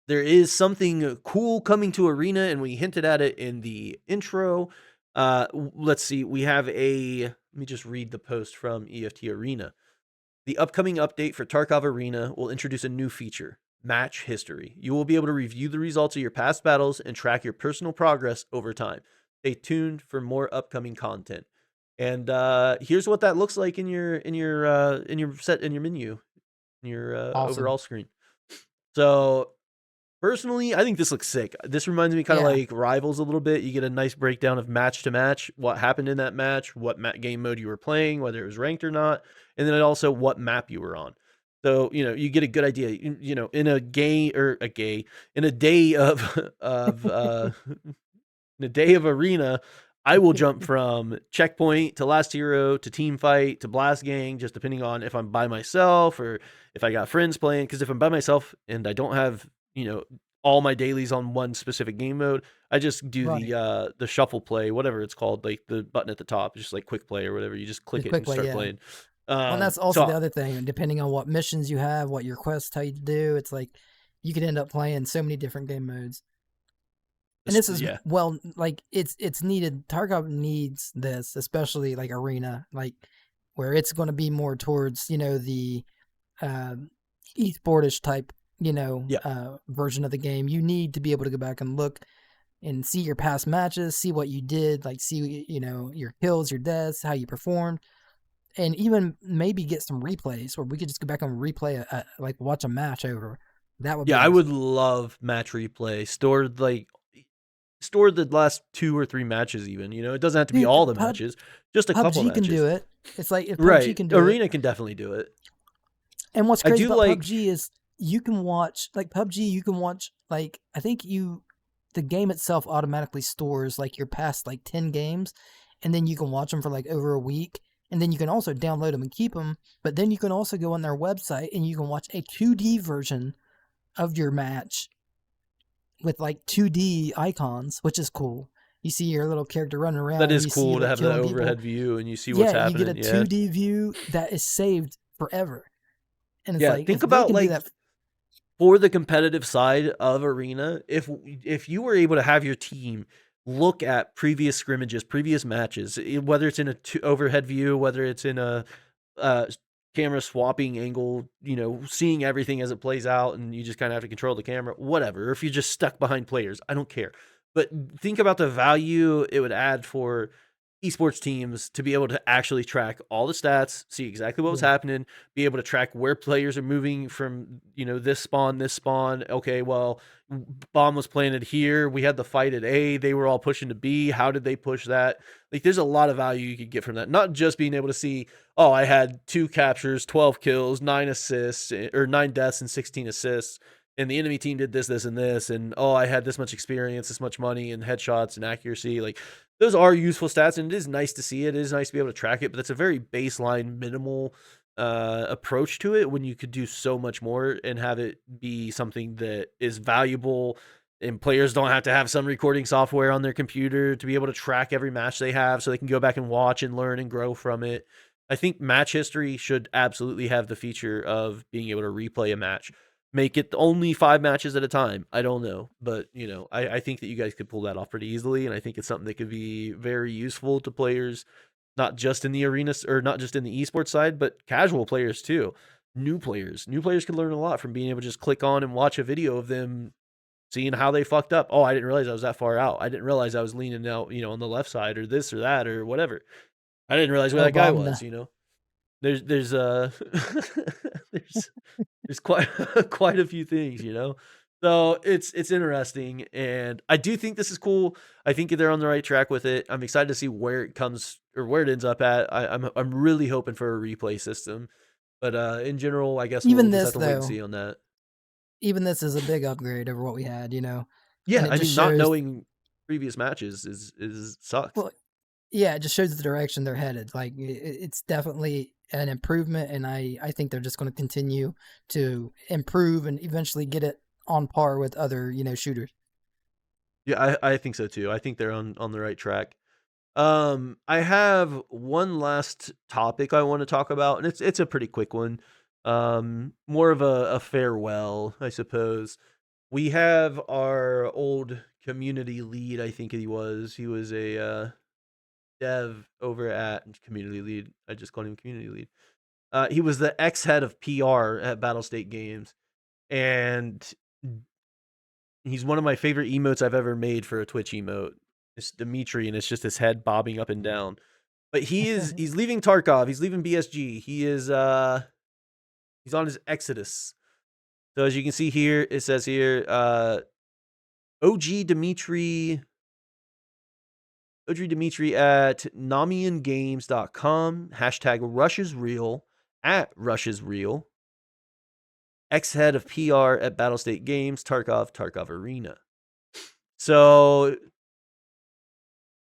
There is something cool coming to Arena, and we hinted at it in the intro. Let's see. Let me just read the post from EFT Arena. The upcoming update for Tarkov Arena will introduce a new feature, Match History. You will be able to review the results of your past battles and track your personal progress over time. Stay tuned for more upcoming content. And here's what that looks like in your menu, in your Awesome. overall screen. So personally, I think this looks sick. This reminds me kind of Yeah, like Rivals a little bit. You get a nice breakdown of match to match, what happened in that match, what game mode you were playing, whether it was ranked or not, and then also what map you were on. So, you get a good idea. In a in a day of in a day of arena, I will jump from checkpoint to last hero to team fight to blast gang, just depending on if I'm by myself or if I got friends playing. Because if I'm by myself and I don't have all my dailies on one specific game mode, I just do right. the shuffle play, whatever it's called, like the button at the top, just like quick play or whatever. You just click Just it and quick way, start yeah. playing. Well, and that's also So the other thing. Depending on what missions you have, what your quests tell you to do, it's like you could end up playing so many different game modes. And this is yeah, well, like it's needed. Tarkov needs this, especially like Arena, like where it's going to be more towards the uh, esportish type yeah. version of the game. You need to be able to go back and look and see your past matches, see what you did, like see your kills, your deaths, how you performed, and even maybe get some replays where we could just go back and replay like watch a match over. That would be Yeah, I would awesome. love match replay. Store the last 2 or 3 matches even, it doesn't have to be Dude, all the matches, just a couple PUBG can do matches. it. It's like if PUBG Right. can do it. Arena can definitely do it. And what's I crazy do about like PUBG is you can watch like PUBG. You can watch like I think the game itself automatically stores like your past like 10 games, and then you can watch them for like over a week. And then you can also download them and keep them. But then you can also go on their website and you can watch a 2D version of your match with like 2D icons, which is cool. You see your little character running that around and is you see cool to like have that killing people. overhead view and you see what's Yeah, you get a happening, yeah. 2D view that is saved forever. And it's Yeah, like if think they about, can do like, that, for the competitive side of Arena, if you were able to have your team look at previous scrimmages, previous matches, whether it's in a overhead view, whether it's in a uh, camera swapping angle, seeing everything as it plays out, and you just kind of have to control the camera, whatever. Or if you're just stuck behind players, I don't care. But think about the value it would add for esports teams to be able to actually track all the stats, see exactly what was yeah, happening, be able to track where players are moving from, this spawn, this spawn. Okay, well, bomb was planted here. We had the fight at A. They were all pushing to B. How did they push that? Like, there's a lot of value you could get from that. Not just being able to see, oh, I had 2 captures, 12 kills, 9 assists, or 9 deaths and 16 assists. And the enemy team did this, this, and this. And, oh, I had this much experience, this much money, and headshots and accuracy. Like, those are useful stats, and it is nice to see it. It is nice to be able to track it, but it's a very baseline, minimal approach to it when you could do so much more and have it be something that is valuable. And players don't have to have some recording software on their computer to be able to track every match they have so they can go back and watch and learn and grow from it. I think match history should absolutely have the feature of being able to replay a match. Make it only 5 matches at a time. I don't know, but I think that you guys could pull that off pretty easily, and I think it's something that could be very useful to players, not just in the arena or not just in the esports side, but casual players too. New players can learn a lot from being able to just click on and watch a video of them seeing how they fucked up. Oh, I didn't realize I was that far out. I didn't realize I was leaning out, on the left side or this or that or whatever. I didn't realize where Oh, that guy bomb was. the There's there's there's quite quite a few things. So it's interesting, and I do think this is cool. I think they're on the right track with it. I'm excited to see where it comes or where it ends up at. I'm really hoping for a replay system, but in general, I guess we'll even just have this to wait and though, see on that. even this is a big upgrade over what we had, and Yeah, it I just mean, not shows. knowing previous matches is sucks. Well, yeah, it just shows the direction they're headed. Like it's definitely an improvement, and I think they're just going to continue to improve and eventually get it on par with other shooters. Yeah, I think so too. I think they're on the right track. I have one last topic I want to talk about, and it's a pretty quick one. More of a farewell, I suppose. We have our old community lead. I think he was. He was a dev over at community lead. I just called him community lead. He was the ex head of PR at Battle State Games, and he's one of my favorite emotes I've ever made for a Twitch emote. It's Dimitri, and it's just his head bobbing up and down. But he's leaving Tarkov. He's leaving BSG. He's on his exodus. So as you can see here, it says here, OG Dimitri at namiangames.com, hashtag Rush is real, at Rush is real, ex-head of PR at Battle State Games, Tarkov Arena. So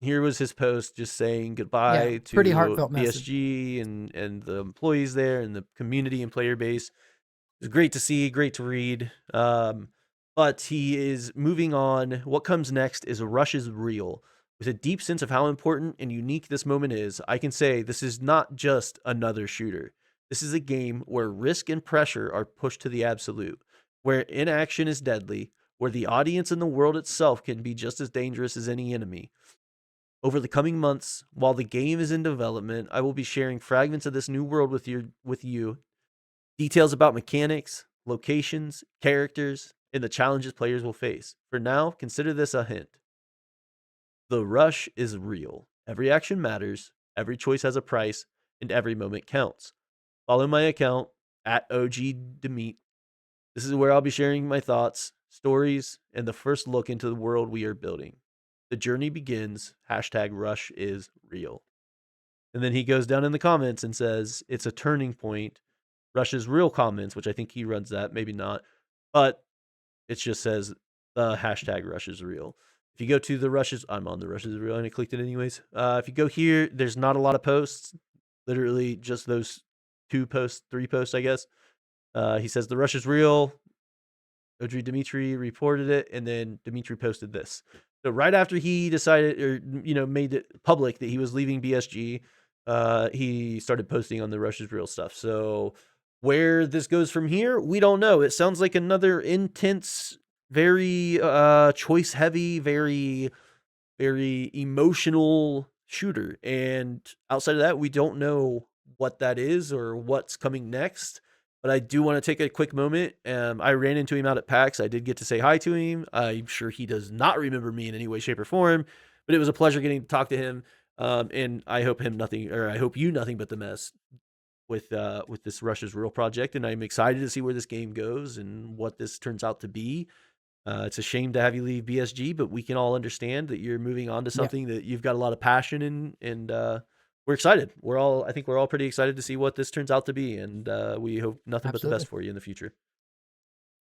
here was his post just saying goodbye to Pretty heartfelt message. BSG and the employees there and the community and player base. It was great to see, great to read. But he is moving on. What comes next is Rush is real. With a deep sense of how important and unique this moment is, I can say this is not just another shooter. This is a game where risk and pressure are pushed to the absolute, where inaction is deadly, where the audience and the world itself can be just as dangerous as any enemy. Over the coming months, while the game is in development, I will be sharing fragments of this new world with you. Details about mechanics, locations, characters, and the challenges players will face. For now, consider this a hint. The rush is real. Every action matters, every choice has a price, and every moment counts. Follow my account at OGDemete. This is where I'll be sharing my thoughts, stories, and the first look into the world we are building. The journey begins. Hashtag rush is real. And then he goes down in the comments and says, it's a turning point. Rush's real comments, which I think he runs that, maybe not. But it just says the hashtag Rush is real. If you go to the Rushes, I'm on the Rushes is real, and I clicked it anyways. If you go here, there's not a lot of posts. Literally just those 3 posts, I guess. He says the Rush is real. OG Dimitri reported it, and then Dimitri posted this. So right after he decided or made it public that he was leaving BSG, he started posting on the Rush is real stuff. So where this goes from here, we don't know. It sounds like another intense, very choice heavy, very very emotional shooter. And outside of that, we don't know what that is or what's coming next. But I do want to take a quick moment. I ran into him out at PAX. I did get to say hi to him. I'm sure he does not remember me in any way, shape, or form. But it was a pleasure getting to talk to him. And I hope you nothing but the best with this Rush's Real project. And I'm excited to see where this game goes and what this turns out to be. It's a shame to have you leave BSG, but we can all understand that you're moving on to something that you've got a lot of passion in, and we're excited. I think we're all pretty excited to see what this turns out to be, and we hope nothing but the best for you in the future.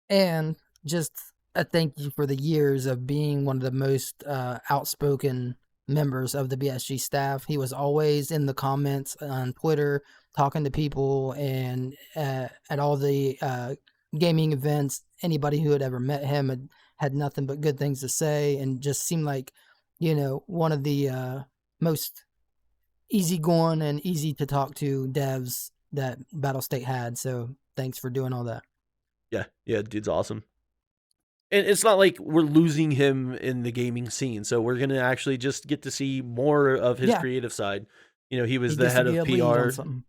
And just a thank you for the years of being one of the most outspoken members of the BSG staff. He was always in the comments on Twitter, talking to people, and at all the gaming events. Anybody who had ever met him had nothing but good things to say, and just seemed like one of the most easygoing and easy to talk to devs that Battle State had. So thanks for doing all that. Yeah, dude's awesome. And it's not like we're losing him in the gaming scene, so we're gonna actually just get to see more of his Yeah, creative side. He was he the gets to head be of a lead on PR, something.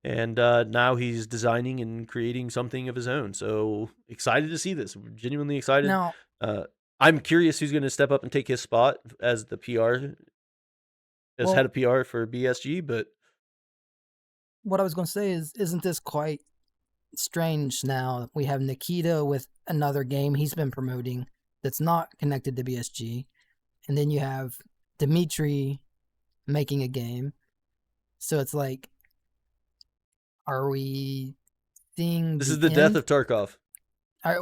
and now he's designing and creating something of his own. So excited to see this. We're genuinely excited. Now, Uh, I'm curious who's gonna step up and take his spot as the PR, as head well, of PR for BSG. But what I was going to say is, isn't this quite strange now? We have Nikita with another game he's been promoting that's not connected to BSG. And then you have Dimitri making a game. So it's like, are we seeing this is the the death end? of Tarkov.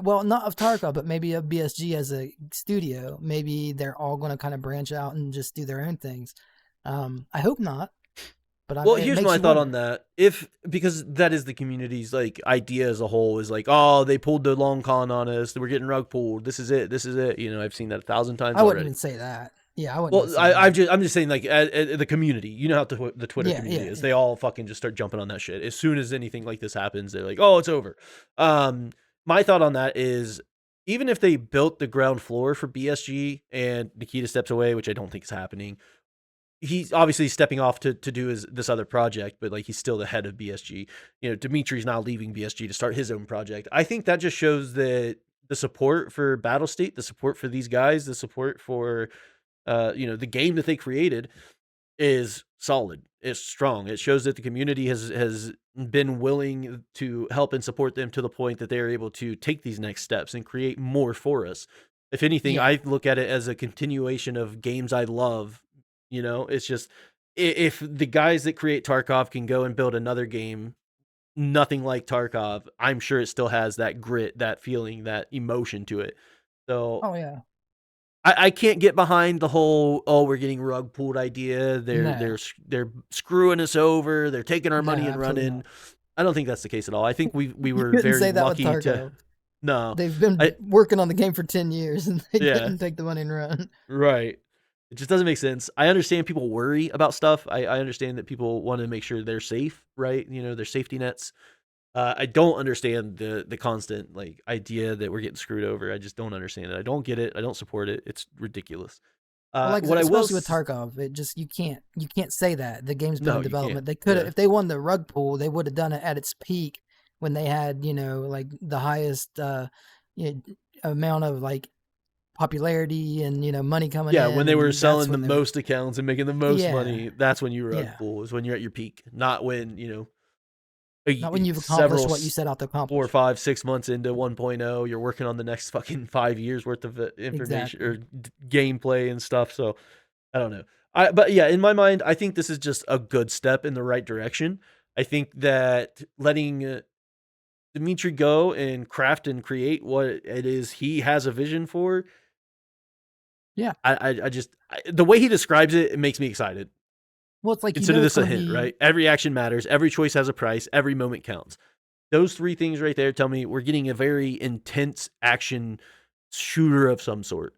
Well, not of Tarkov, but maybe of BSG as a studio. Maybe they're all going to kind of branch out and just do their own things. I hope not, but Well, it here's makes my you thought on wonder. that. If because that is the community's like idea as a whole is like, oh, they pulled the long con on us. We're getting rug pulled. This is it. This is it. I've seen that 1,000 times I wouldn't already. even say that. Yeah, I wouldn't even Well, say that. I'm just saying like the community. You know how the Twitter Yeah, community yeah, is. yeah. They all fucking just start jumping on that shit as soon as anything like this happens. They're like, oh, it's over. Um, my thought on that is, even if they built the ground floor for BSG and Nikita steps away, which I don't think is happening, he's obviously stepping off to do this other project, but like he's still the head of BSG. Dimitri's now leaving BSG to start his own project. I think that just shows that the support for Battle State, the support for these guys, the support for the game that they created is solid. It's strong. It shows that the community has been willing to help and support them to the point that they're able to take these next steps and create more for us. If anything, Yeah. I look at it as a continuation of games I love. It's just if the guys that create Tarkov can go and build another game, nothing like Tarkov, I'm sure it still has that grit, that feeling, that emotion to it. So Oh yeah. I can't get behind the whole we're getting rug pulled idea. No. They're screwing us over. They're taking our No, money and absolutely running. not. I don't think that's the case at all. I think we You were couldn't very say that with lucky to Tarkov. no. They've been I working on the game for 10 years and they yeah, couldn't take the money and run. right. It just doesn't make sense. I understand people worry about stuff. I understand that people want to make sure they're safe, right? Their safety nets. I don't understand the constant like idea that we're getting screwed over. I just don't understand it. I don't get it. I don't support it. It's ridiculous. Well, like I What said, I will especially with Tarkov, it just you can't say that. The game's been no, in you can't. development. They could have Yeah. if they won the rug pull, they would have done it at its peak when they had, like the highest you know, amount of like popularity and money coming Yeah, when in, they were and that's selling the when they're most accounts and making the most yeah, money, that's when you rug yeah. pull, is when you're at your peak, not when, Not when you've several accomplished what you set out to 4, accomplish. 5, 6 months into 1.0, you're working on the next fucking 5 years worth of information Exactly. or gameplay and stuff. So I don't know. But yeah, in my mind, I think this is just a good step in the right direction. I think that letting Dimitri go and craft and create what it is he has a vision for, Yeah. the way he describes it, it makes me excited. Well, it's like Consider it's this a going to hint, be right? Every action matters. Every choice has a price. Every moment counts. Those three things right there tell me we're getting a very intense action shooter of some sort.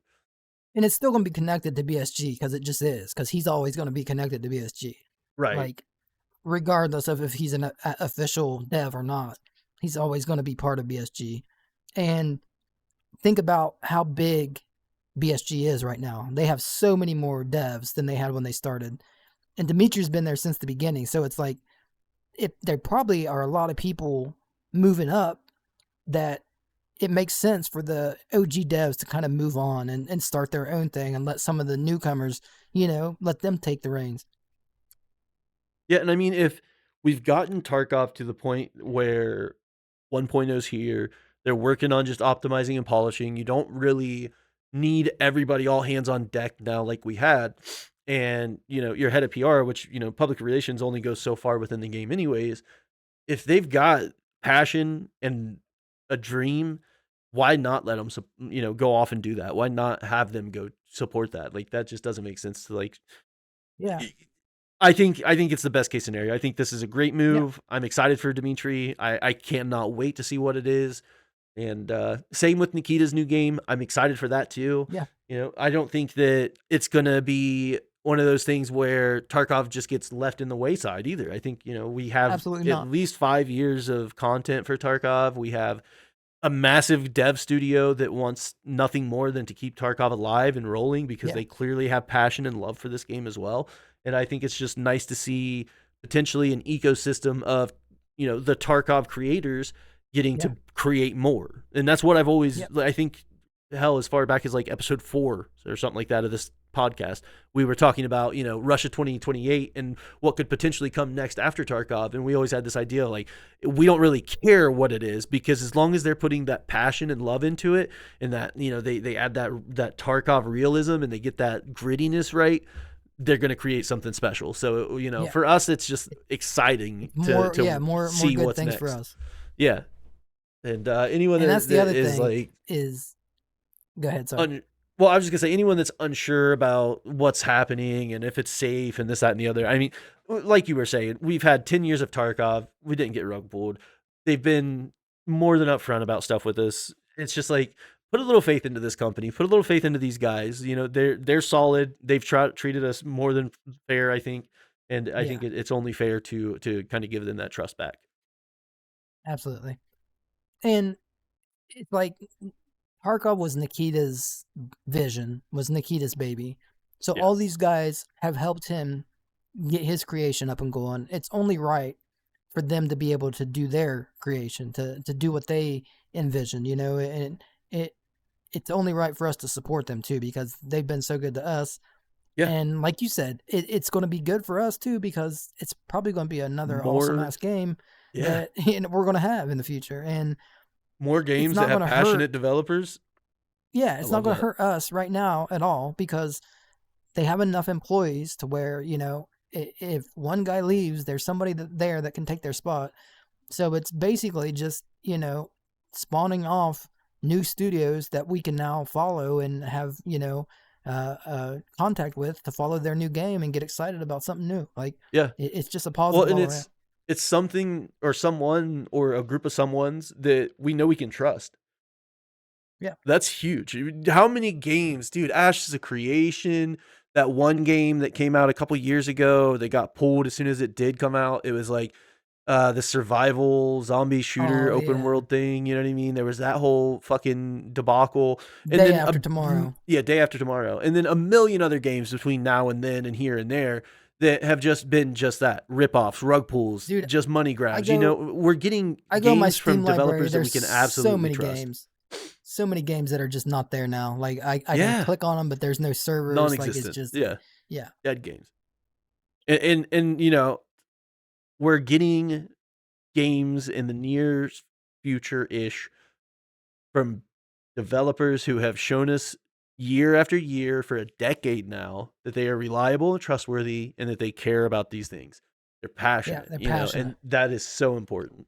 and it's still going to be connected to BSG because it just is because he's always going to be connected to BSG. Right. Like regardless of if he's an official dev or not, he's always going to be part of BSG. And think about how big BSG is right now. They have so many more devs than they had when they started. And Dimitri's been there since the beginning. So it's like there probably are a lot of people moving up that it makes sense for the OG devs to kind of move on and start their own thing and let some of the newcomers, let them take the reins. Yeah, and I mean, if we've gotten Tarkov to the point where 1.0 is here, they're working on just optimizing and polishing. You don't really need everybody all hands on deck now like we had. And, your head of PR, which, public relations only goes so far within the game anyways. If they've got passion and a dream, why not let them, go off and do that? Why not have them go support that? Like that just doesn't make sense to like Yeah. I think it's the best case scenario. I think this is a great Yeah. move. I'm excited for Dimitri. I cannot wait to see what it is. And same with Nikita's new game. I'm excited for that too. Yeah. I don't think that it's gonna be one of those things where Tarkov just gets left in the wayside either. I think we have Absolutely at not. least 5 years of content for Tarkov. We have a massive dev studio that wants nothing more than to keep Tarkov alive and rolling because Yeah, they clearly have passion and love for this game as well. And I think it's just nice to see potentially an ecosystem of, the Tarkov creators getting yeah, to create more. And that's what I've always, yeah, I think, hell, as far back as like episode 4 or something like that of this podcast, we were talking about, Russia 2028 and what could potentially come next after Tarkov. And we always had this idea like, we don't really care what it is, because as long as they're putting that passion and love into it, and that, they add that Tarkov realism and they get that grittiness right, they're going to create something special. So, yeah. for us, it's just exciting to, More, yeah, more see good what's things for next. us. Yeah. And anyone And that's the that other is thing like, is, go ahead, sorry. well, I was just gonna say, anyone that's unsure about what's happening and if it's safe and this, that, and the other. I mean, like you were saying, we've had 10 years of Tarkov. We didn't get rug pulled. They've been more than upfront about stuff with us. It's just like, put a little faith into this company. Put a little faith into these guys. They're solid. They've treated us more than fair, I think, and I Yeah, think it's only fair to kind of give them that trust back. absolutely. And it's like Tarkov was Nikita's vision, was Nikita's baby. So Yeah, all these guys have helped him get his creation up and going. It's only right for them to be able to do their creation, to do what they envision, and it it's only right for us to support them too, because they've been so good to us. yeah, And like you said, it's going to be good for us too, because it's probably going to be another awesome more, ass game yeah, that we're going to have in the future. And more it's games that not going have to hurt. passionate developers. Yeah, I it's not love going to that. hurt us right now at all, because they have enough employees to where, if one guy leaves, there's somebody there that can take their spot. So it's basically just, spawning off new studios that we can now follow and have, contact with to follow their new game and get excited about something new. Like, Yeah. it's just a Well, positive and all around. it's something or someone or a group of someones that we know we can trust. Yeah. That's huge. How many games, dude? Ash is a creation. That one game that came out a couple years ago, they got pulled as soon as it did come out. It was like the survival zombie shooter Oh, open yeah. world thing. You know what I mean? There was that whole fucking debacle, and Day then after tomorrow. yeah, day after tomorrow, and then a million other games between now and then, and here and there, that have just been just that rip-offs, rug pulls, Dude, just money I grabs. go We're getting I go in my games from Steam library. developers that we There's can absolutely trust. so many games that are just not there now. Like I can Yeah, click on them, but there's no servers. Like it's non-existent. just, Yeah, yeah, dead games. And we're getting games in the near future ish from developers who have shown us year after year for a decade now that they are reliable and trustworthy and that they care about these things. They're yeah. passionate, They're passionate. and that is so important.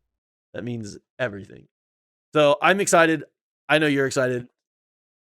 That means everything. So I'm excited. I know you're excited.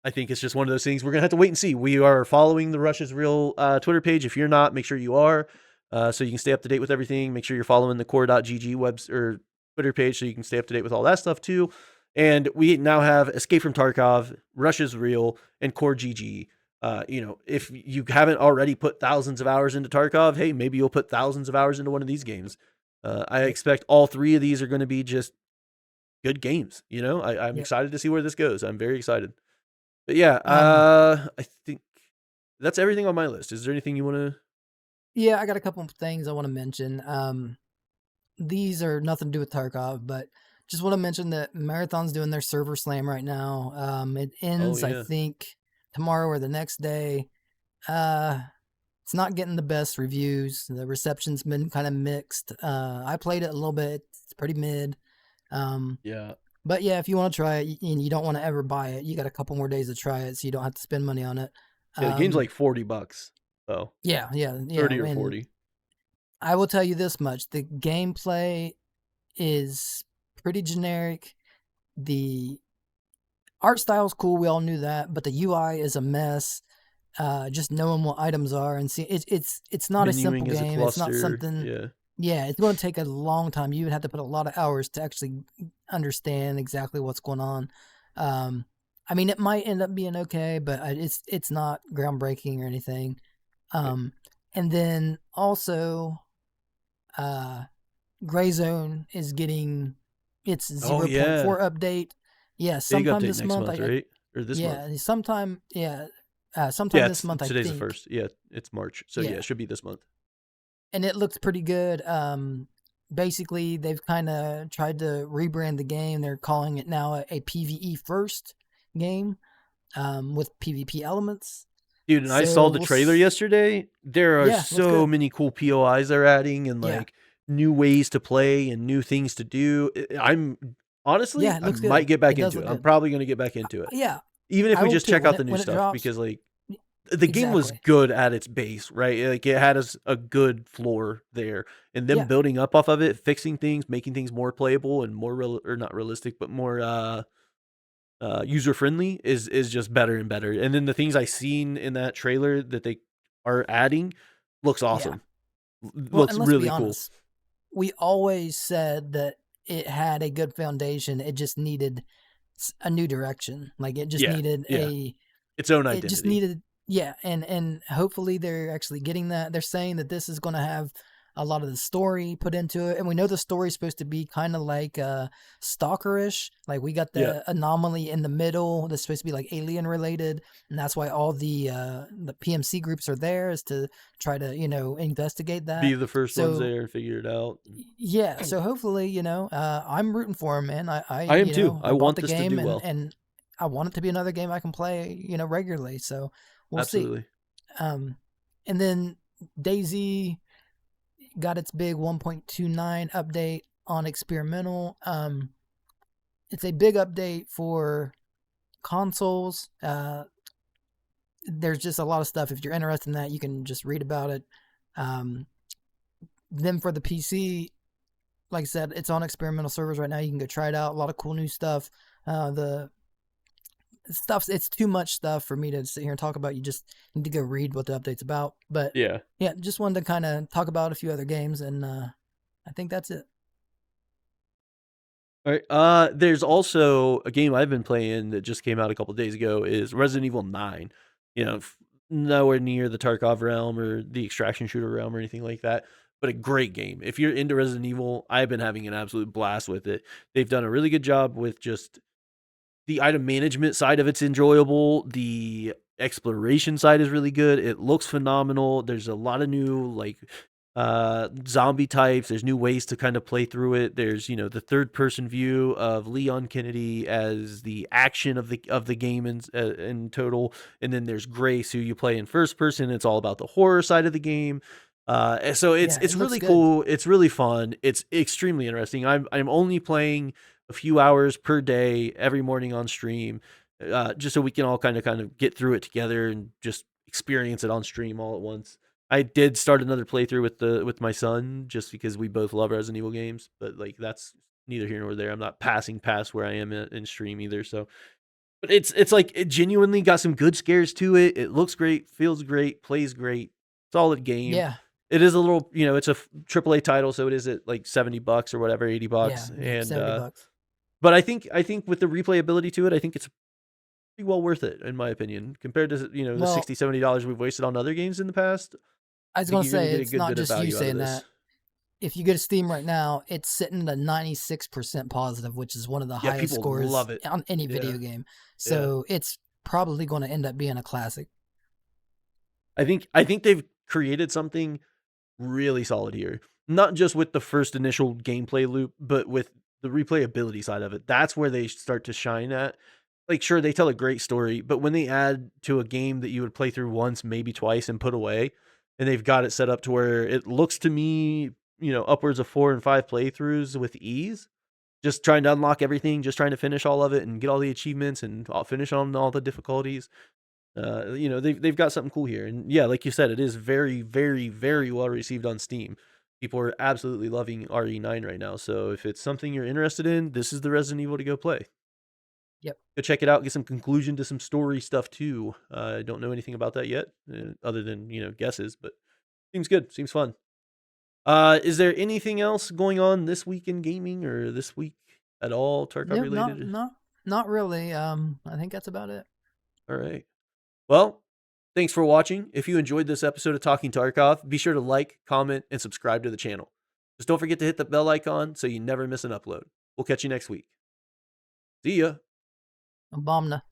I think it's just one of those things we're gonna have to wait and see. We are following the Russia's Real Twitter page. If you're not, make sure you are, so you can stay up to date with everything. Make sure you're following the core.gg or Twitter page so you can stay up to date with all that stuff too. And we now have Escape from Tarkov, Russia's Real, and Core GG. If you haven't already put thousands of hours into Tarkov, hey, maybe you'll put thousands of hours into one of these games. I Yep. expect all three of these are going to be just good games. I'm Yep. excited to see where this goes. I'm very excited. But yeah, Um. I think that's everything on my list. Is there anything you want to? Yeah, I got a couple of things I want to mention. These are nothing to do with Tarkov, but just want to mention that Marathon's doing their server slam right now. It Oh ends, I yeah, think, tomorrow or the next day. Uh, it's not getting the best reviews. The reception's been kind of mixed. I played it a little bit. It's pretty mid. Um, yeah, but yeah, if you want to try it and you don't want to ever buy it, you got a couple more days to try it, so you don't have to spend money on it. yeah. The game's Um, like $40. Oh, yeah, yeah, yeah. 30 or And 40. I will tell you this much: the gameplay is pretty generic. The art style is cool. We all knew that, but the UI is a mess. Just knowing what items are and see it's not a simple Menuing as a game. It's not cluster. something. Yeah, Yeah, it's going to take a long time. You would have to put a lot of hours to actually understand exactly what's going on. Um, I mean, it might end up being okay, but it's not groundbreaking or anything. right. Um, and then also, uh, Gray Zone is getting its Oh zero point yeah, 0.4 update. Yeah, Big sometime update this next month. month, right? Or this month? Yeah, sometime. Yeah, sometime Yeah, this month, I today's the think. first. Yeah, it's March. So yeah, Yeah, it should be this month. and it looks pretty good. Basically, they've kind of tried to rebrand the game. They're calling it now a PVE first game, with PvP elements. Dude, and I saw So the trailer yesterday. There are yeah, looks so good. many cool POIs they're adding and Yeah, like new ways to play and new things to do. I'm honestly, yeah, it I looks might good. get back It does into look it. I'm good. probably going to get back into it. Yeah, Even if I we will just too. check When out it the new when it stuff drops, because like the game was exactly. good at its base, right? Like it had a good floor there, and them Yeah, building up off of it, fixing things, making things more playable and more real or not realistic, but more user friendly is just better and better. And then the things I seen in that trailer that they are adding looks yeah. awesome. Well, Looks and let's be really cool. honest. We always said that it had a good foundation. It just needed a new direction. Like it just Yeah, needed yeah. Its own it just identity. needed, yeah, and hopefully they're actually getting that. They're saying that this is going to have a lot of the story put into it, and we know the story is supposed to be kind of like stalkerish. Like we got Yeah. the anomaly in the middle that's supposed to be like alien related, and that's why all the PMC groups are there, is to try to investigate Be that. the first ones So there and figure it out. yeah, so hopefully, I'm rooting for him, man. I am too. I I bought want the this to game, do and well. I want it to be another game I can play, regularly. So we'll see. Absolutely. Um, and then DayZ got its big 1.29 update on experimental. It's a big update for consoles. There's just a lot of stuff. If you're interested in that, you can just read about it. Um, then for the PC, like I said, it's on experimental servers right now. You can go try it out. A lot of cool new stuff. The stuff, it's too much stuff for me to sit here and talk about. You just need to go read what the update's about. But Yeah. yeah, just wanted to kind of talk about a few other games, and I think that's it. All right. There's also a game I've been playing that just came out a couple days ago is Resident Evil 9. Nowhere near the Tarkov realm or the extraction shooter realm or anything like that, but a great game. If you're into Resident Evil, I've been having an absolute blast with it. They've done a really good job with just the item management side of it's enjoyable. The exploration side is really good. It looks phenomenal. There's a lot of new like zombie types. There's new ways to kind of play through it. There's, the third person view of Leon Kennedy as the action of the game in total. And then there's Grace, who you play in first person. It's all about the horror side of the game. So it's Yeah, it it's looks really good. cool. It's really fun. It's extremely interesting. I'm only playing a few hours per day every morning on stream, just so we can all kind of get through it together and just experience it on stream all at once. I did start another playthrough with my son just because we both love Resident Evil games, but like that's neither here nor there. I'm not passing past where I am in stream either. So, but it's like it genuinely got some good scares to it. It looks great, feels great, plays great, solid game. Yeah, It is a little, it's a AAA title, so it is at like $70 or whatever, $80, yeah, yep, and 70 bucks. but I think with the replayability to it, I think it's pretty well worth it in my opinion compared to the Well, 60-$70 we've wasted on other games in the past. I I was think gonna you're gonna say get a it's good not bit of just you value out of saying this. that. If you go to Steam right now, it's sitting at 96% positive, which is one of the Yeah, highest people scores love it. on any Yeah, video game. yeah. So it's probably going to end up being a classic. I think they've created something really solid here. Not just with the first initial gameplay loop, but with the replayability side of it. That's where they start to shine at. Like, sure, they tell a great story, but when they add to a game that you would play through once, maybe twice, and put away, and they've got it set up to where it looks to me, upwards of 4 and 5 playthroughs with ease, just trying to unlock everything, just trying to finish all of it and get all the achievements and finish on all the difficulties. They've got something cool here, and yeah, like you said, it is very, very, very well received on Steam. People are absolutely loving RE9 right now. So if it's something you're interested in, this is the Resident Evil to go play. Yep. Go check it out. Get some conclusion to some story stuff too. I don't know anything about that yet, other than guesses, but seems good. Seems fun. Is there anything else going on this week in gaming or this week at all Tarkov Yep. related? Not really. I think that's about it. All right. Well, thanks for watching. If you enjoyed this episode of Talking Tarkov, be sure to like, comment, and subscribe to the channel. Just don't forget to hit the bell icon so you never miss an upload. We'll catch you next week. See ya. Obama.